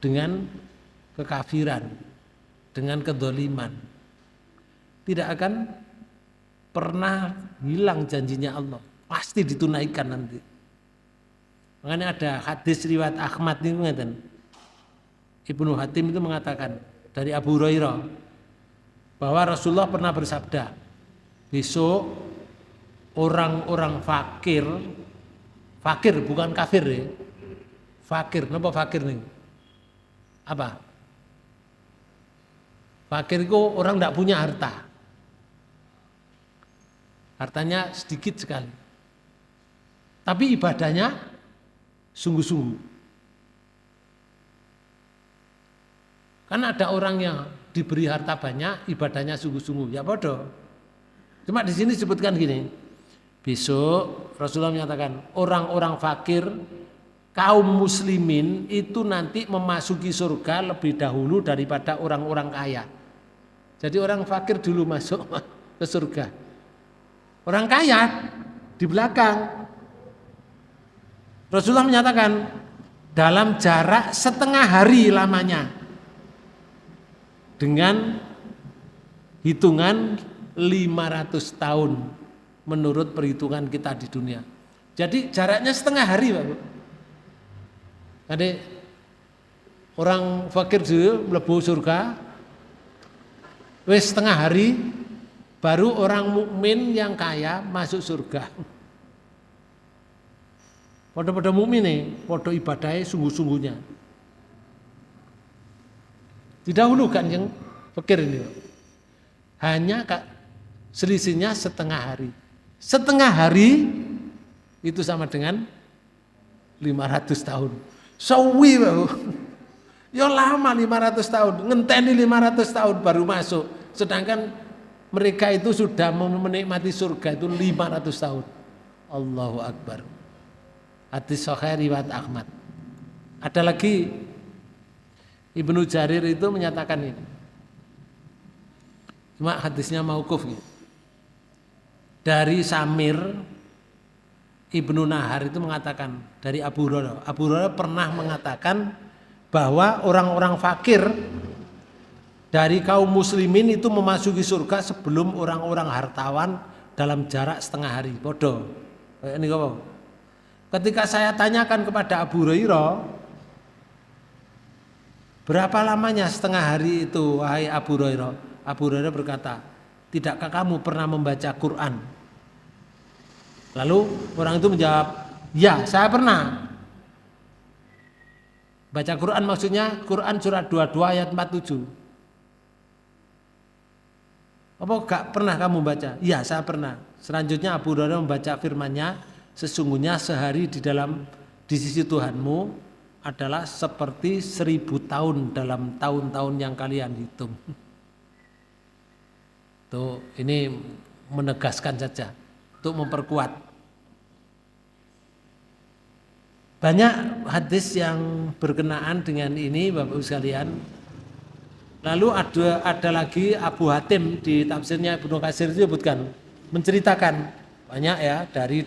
dengan kekafiran, dengan kedzaliman. Tidak akan pernah hilang janjinya Allah, pasti ditunaikan nanti. Makanya ada hadis riwayat Ahmad ini ngeten. Ibnu Hatim itu mengatakan dari Abu Hurairah bahwa Rasulullah pernah bersabda, besok orang-orang fakir bukan kafir ya, fakir, kenapa fakir nih? Apa? Fakir itu orang tidak punya harta. Hartanya sedikit sekali. Tapi ibadahnya sungguh-sungguh. Kan ada orang yang diberi harta banyak, ibadahnya sungguh-sungguh. Ya bodoh. Cuma di sini disebutkan gini. Besok Rasulullah menyatakan orang-orang fakir, kaum muslimin itu nanti memasuki surga lebih dahulu daripada orang-orang kaya. Jadi orang fakir dulu masuk ke surga. Orang kaya di belakang. Rasulullah menyatakan dalam jarak setengah hari lamanya dengan hitungan 500 tahun menurut perhitungan kita di dunia. Jadi jaraknya setengah hari Pak Bu. Jadi orang fakir dulu mlebu surga wis setengah hari, baru orang mukmin yang kaya masuk surga. Podo-podo mukmin nih, podo ibadahnya sungguh-sungguhnya. Didahulukan yang fakir ini. Hanya selisihnya setengah hari. Setengah hari itu sama dengan 500 tahun. Sawi Pak. Ya lama 500 tahun, ngenteni 500 tahun baru masuk. Sedangkan mereka itu sudah menikmati surga itu 500 tahun. Allahu Akbar. Hadis sahih riwayat Ahmad. Ada lagi Ibnu Jarir itu menyatakan ini. Cuma hadisnya mauquf gitu. Dari Samir Ibnu Nahar itu mengatakan dari Abu Hurairah. Abu Hurairah pernah mengatakan bahwa orang-orang fakir dari kaum muslimin itu memasuki surga sebelum orang-orang hartawan dalam jarak setengah hari. Bodoh. Ini apa? Ketika saya tanyakan kepada Abu Hurairah, berapa lamanya setengah hari itu, wahai Abu Hurairah? Abu Hurairah berkata, tidakkah kamu pernah membaca Quran? Lalu orang itu menjawab, ya saya pernah. Baca Quran maksudnya Quran surat 22 ayat 47. Apa gak pernah kamu baca? Ya saya pernah. Selanjutnya Abu Hurairah membaca firman-Nya, sesungguhnya sehari di sisi Tuhanmu adalah seperti 1000 tahun dalam tahun-tahun yang kalian hitung. Tuh, ini menegaskan saja untuk memperkuat. Banyak hadis yang berkenaan dengan ini Bapak Ibu sekalian. Lalu ada lagi Abu Hatim di tafsirnya Ibnu Katsir disebutkan, menceritakan banyak ya dari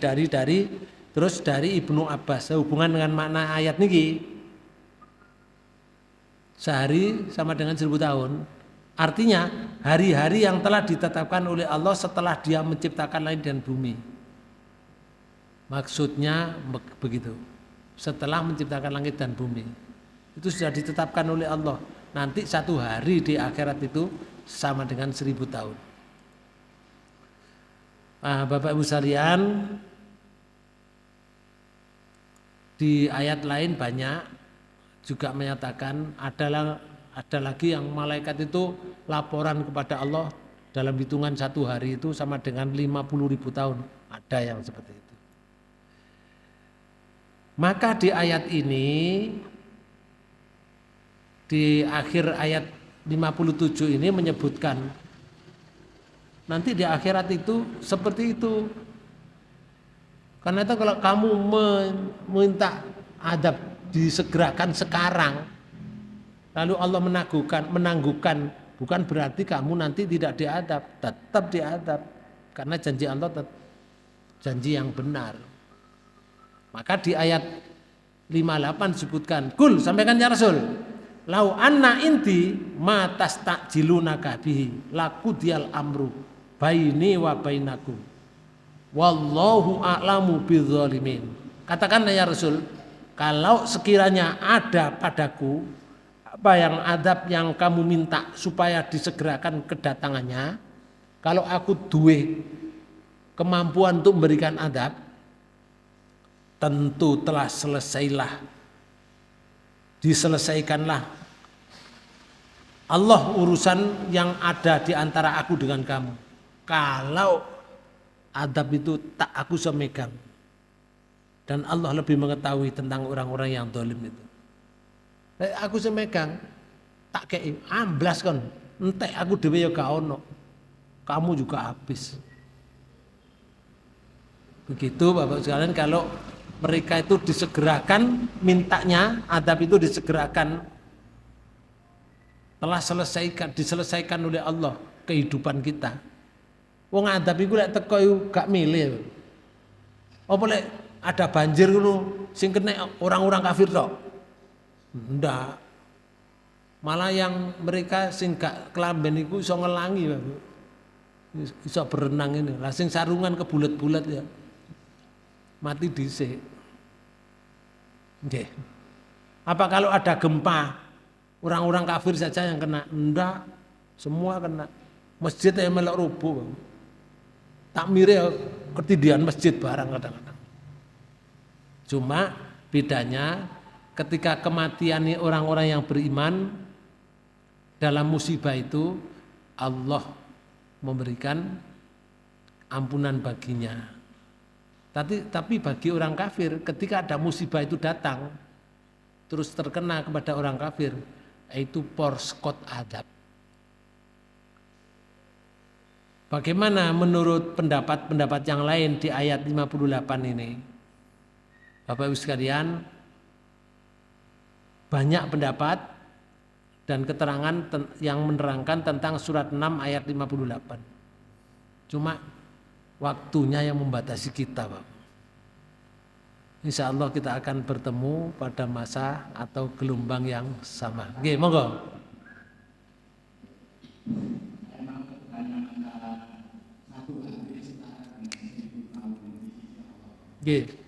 terus dari Ibnu Abbas sehubungan dengan makna ayat niki. Sehari sama dengan 1000 tahun. Artinya hari-hari yang telah ditetapkan oleh Allah setelah Dia menciptakan langit dan bumi. Maksudnya begitu. Setelah menciptakan langit dan bumi. Itu sudah ditetapkan oleh Allah. Nanti satu hari di akhirat itu sama dengan 1000 tahun. Nah, Bapak Ibu sekalian, di ayat lain banyak juga menyatakan ada lagi yang malaikat itu laporan kepada Allah dalam hitungan satu hari itu sama dengan 50.000 tahun. Ada yang seperti itu. Maka di ayat ini, di akhir ayat 57 ini menyebutkan nanti di akhirat itu seperti itu. Karena itu kalau kamu meminta adab disegerakan sekarang, lalu Allah menangguhkan, bukan berarti kamu nanti tidak diadab, tetap diadab. Karena janji Allah janji yang benar. Maka di ayat 58 disebutkan, "Kul," sampaikan ya Rasul, "lau anna inti ma tastajilunaka bihi laqudiyal amru baini wa bainakum wallahu a'lamu bidzalimin." Katakanlah ya Rasul, kalau sekiranya ada padaku adab yang kamu minta supaya disegerakan kedatangannya, kalau aku duwe kemampuan untuk memberikan adab, tentu telah diselesaikanlah Allah urusan yang ada di antara aku dengan kamu. Kalau adab itu tak aku semegang, dan Allah lebih mengetahui tentang orang-orang yang zalim itu. Aku semegang, tak kei amblas kon, entek aku dhewe ya gak ono, kamu juga habis. Begitu Bapak sekalian, kalau mereka itu disegerakan mintanya, adab itu disegerakan, telah diselesaikan oleh Allah kehidupan kita. Wong adab iku lek teko gak milih. Apa lek ada banjir ngono sing kena orang-orang kafir tok? Ndak. Malah yang mereka sing gak kelamben iku iso ngelangi, iso berenang ini. Lah sing sarungan kebulet-bulet ya mati dhisik. Nggih. Apa kalau ada gempa orang-orang kafir saja yang kena? Enggak, semua kena. Masjid yang melok rubuh. Takmire ketindihan masjid barang kadang-kadang. Cuma bedanya ketika kematian orang-orang yang beriman dalam musibah itu, Allah memberikan ampunan baginya. Tapi bagi orang kafir, ketika ada musibah itu datang terus terkena kepada orang kafir, yaitu porskot adab. Bagaimana menurut pendapat-pendapat yang lain di ayat 58 ini? Bapak Ibu sekalian, banyak pendapat dan keterangan yang menerangkan tentang surat 6 ayat 58. Cuma waktunya yang membatasi kita, Pak. Insya Allah kita akan bertemu pada masa atau gelombang yang sama. Oke, monggo. Oke.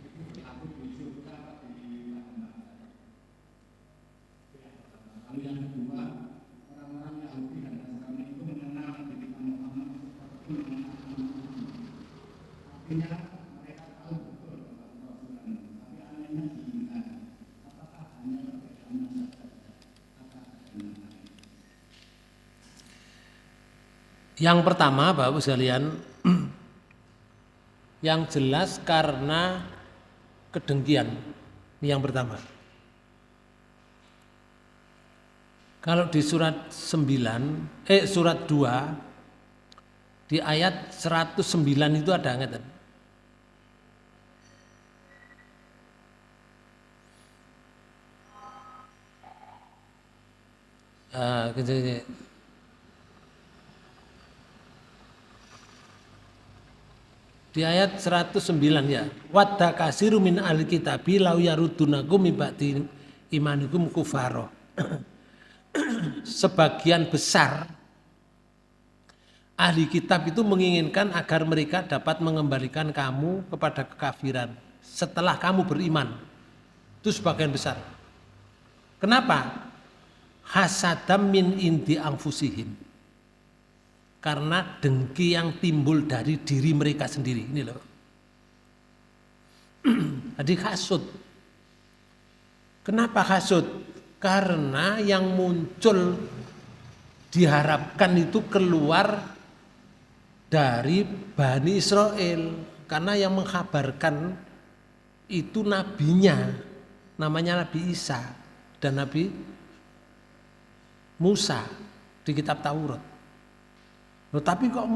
Yang pertama, Bapak sekalian, yang jelas karena kedengkian. Ini yang pertama. Kalau di surat 2 di ayat 109 itu ada ngeten. Di ayat 109 ya. Wadda kasiru min al-kitabi law yarudunakum min ba'di imanikum kufaro. Sebagian besar ahli kitab itu menginginkan agar mereka dapat mengembalikan kamu kepada kekafiran setelah kamu beriman. Itu sebagian besar. Kenapa? Hasadam min indi anfusihim. Karena dengki yang timbul dari diri mereka sendiri. Ini loh. Jadi hasud. Kenapa hasud? Karena yang muncul diharapkan itu keluar dari Bani Israel. Karena yang mengkabarkan itu nabinya. Namanya Nabi Isa dan Nabi Musa di kitab Taurat. Tetapi kok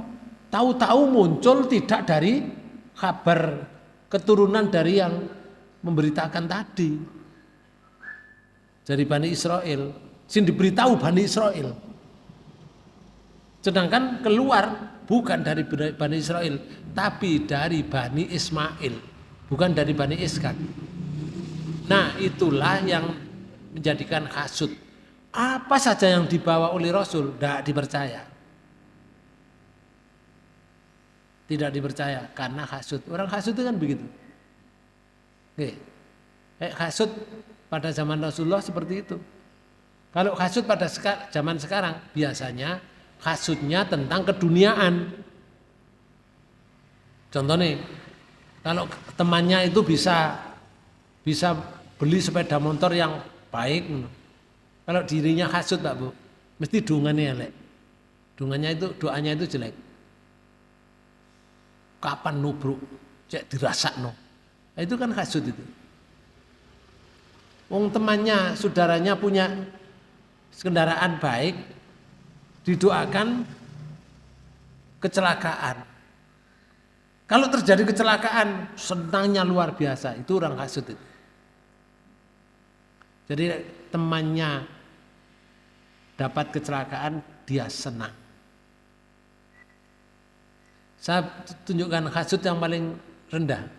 tahu-tahu muncul tidak dari kabar keturunan dari yang memberitakan tadi. Dari Bani Israel. Sin diberitahu Bani Israel. Sedangkan keluar bukan dari Bani Israel. Tapi dari Bani Ismail. Bukan dari Bani Ishak. Nah itulah yang menjadikan hasud. Apa saja yang dibawa oleh Rasul tidak dipercaya. Tidak dipercaya karena hasud. Orang hasud itu kan begitu. Oke. Hasud pada zaman Rasulullah seperti itu. Kalau hasud pada zaman sekarang biasanya hasudnya tentang keduniaan. Contohnya kalau temannya itu bisa beli sepeda motor yang baik. Kalau dirinya hasud Pak Bu, mesti dungannya elek. Doanya itu jelek. Kapan nubruk, cek dirasakno. Nah, itu kan hasud itu. Wong temannya, saudaranya punya kendaraan baik, didoakan kecelakaan. Kalau terjadi kecelakaan, senangnya luar biasa. Itu orang hasud itu. Jadi temannya dapat kecelakaan, dia senang. Saya tunjukkan hasud yang paling rendah.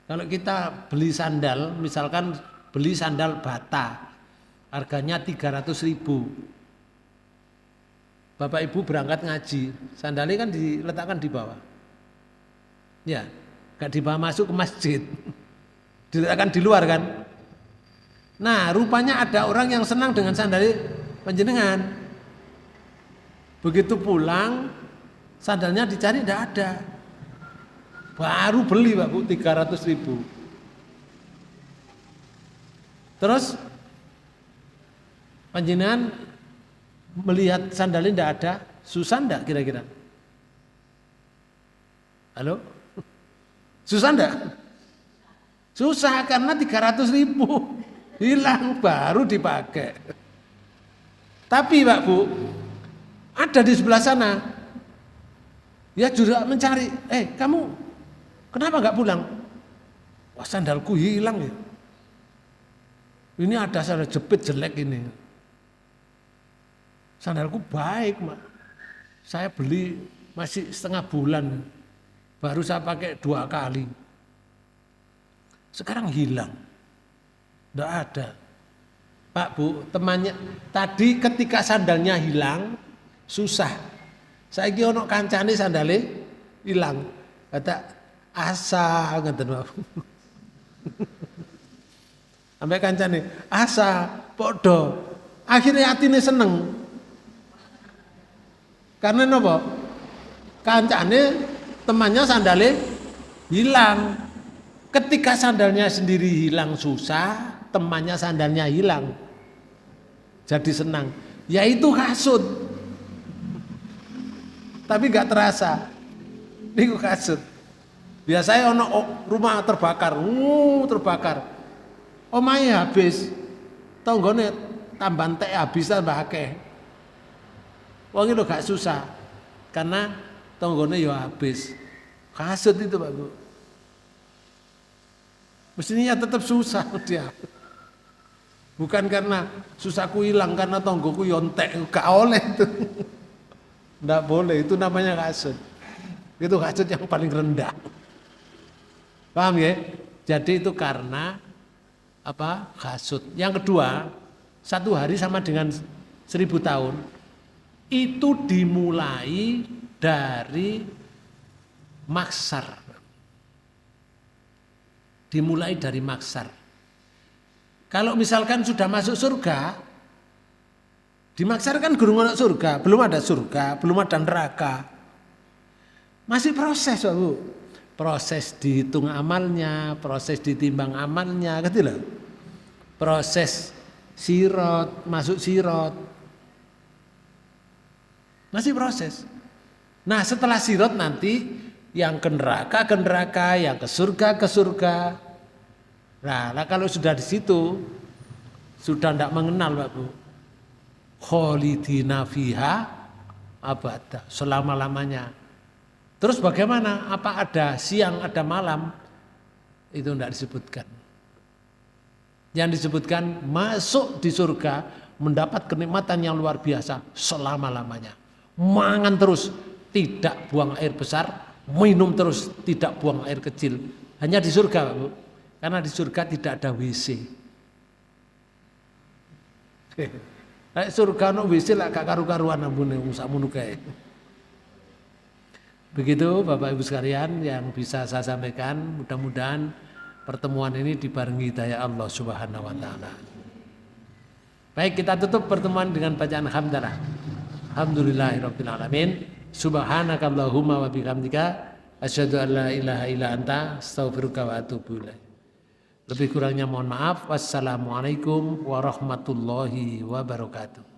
Kalau kita beli sandal, misalkan beli sandal bata, harganya 300.000. Bapak Ibu berangkat ngaji, sandalnya kan diletakkan di bawah. Ya, gak dibawa masuk ke masjid. Diletakkan di luar kan. Nah, rupanya ada orang yang senang dengan sandalnya panjenengan. Begitu pulang, sandalnya dicari tidak ada. Baru beli Pak Bu 300.000. Terus panjenengan melihat sandalnya tidak ada, susah enggak kira-kira? Halo? Susah enggak? Susah karena 300.000 hilang baru dipakai. Tapi Pak Bu, ada di sebelah sana Ya juga mencari, kamu kenapa nggak pulang? Wah, sandalku hilang ya. Ini ada sandal jepit jelek ini. Sandalku baik, Mak. Saya beli masih setengah bulan. Baru saya pakai 2 kali. Sekarang hilang. Tidak ada. Pak, Bu, temannya tadi ketika sandalnya hilang, susah. Saiki ono kancane sandale hilang. Kata asa ngeten, Pak. Sampai kancane asa padha. Akhirnya atine seneng. Karena napa? Kancane temannya sandale hilang. Ketika sandalnya sendiri hilang susah, temannya sandalnya hilang. Jadi senang. Yaitu kasut. Tapi gak terasa. Niku kasut. Biasanya ono rumah terbakar, terbakar. Omahe habis. Tanggane tambahan teh habis tambah akeh. Wong itu gak susah. Karena tanggane ya habis. Kasut itu, Pak Bu. Mestinya tetap susah dia. Bukan karena susahku hilang, karena tonggoku yontek, gak oleh itu. Nggak boleh, itu namanya kasut. Itu kasut yang paling rendah. Paham ya? Jadi itu karena apa? Kasut. Yang kedua, 1 hari sama dengan 1000 tahun. Itu dimulai dari maksar. Dimulai dari maksar. Kalau misalkan sudah masuk surga, di maksar kan gurung ono surga, belum ada surga, belum ada neraka. Masih proses, Bu. Proses dihitung amalnya, proses ditimbang amalnya, gitu loh. Proses sirot, masuk sirot. Masih proses. Nah, setelah sirot nanti yang ke neraka, yang ke surga. Nah, kalau sudah di situ sudah tidak mengenal, Pak Bu. Khalidina fiha abada, selama-lamanya. Terus bagaimana? Apa ada siang, ada malam? Itu tidak disebutkan. Yang disebutkan masuk di surga, mendapat kenikmatan yang luar biasa selama-lamanya. Mangan terus, tidak buang air besar, minum terus, tidak buang air kecil. Hanya di surga, Pak Bu. Karena di surga tidak ada WC. Surga no WC lah gak karu-karuan ambune sakmono kae. Begitu Bapak Ibu sekalian yang bisa saya sampaikan, mudah-mudahan pertemuan ini dibarengi hidayah Allah Subhanahu wa taala. Baik, kita tutup pertemuan dengan bacaan hamdalah. Alhamdulillahirabbil alamin. Subhanakallahumma wa bihamdika asyhadu an la ilaha illa anta astaghfiruka wa atubu ilaik. Lebih kurangnya mohon maaf. Wassalamualaikum warahmatullahi wabarakatuh.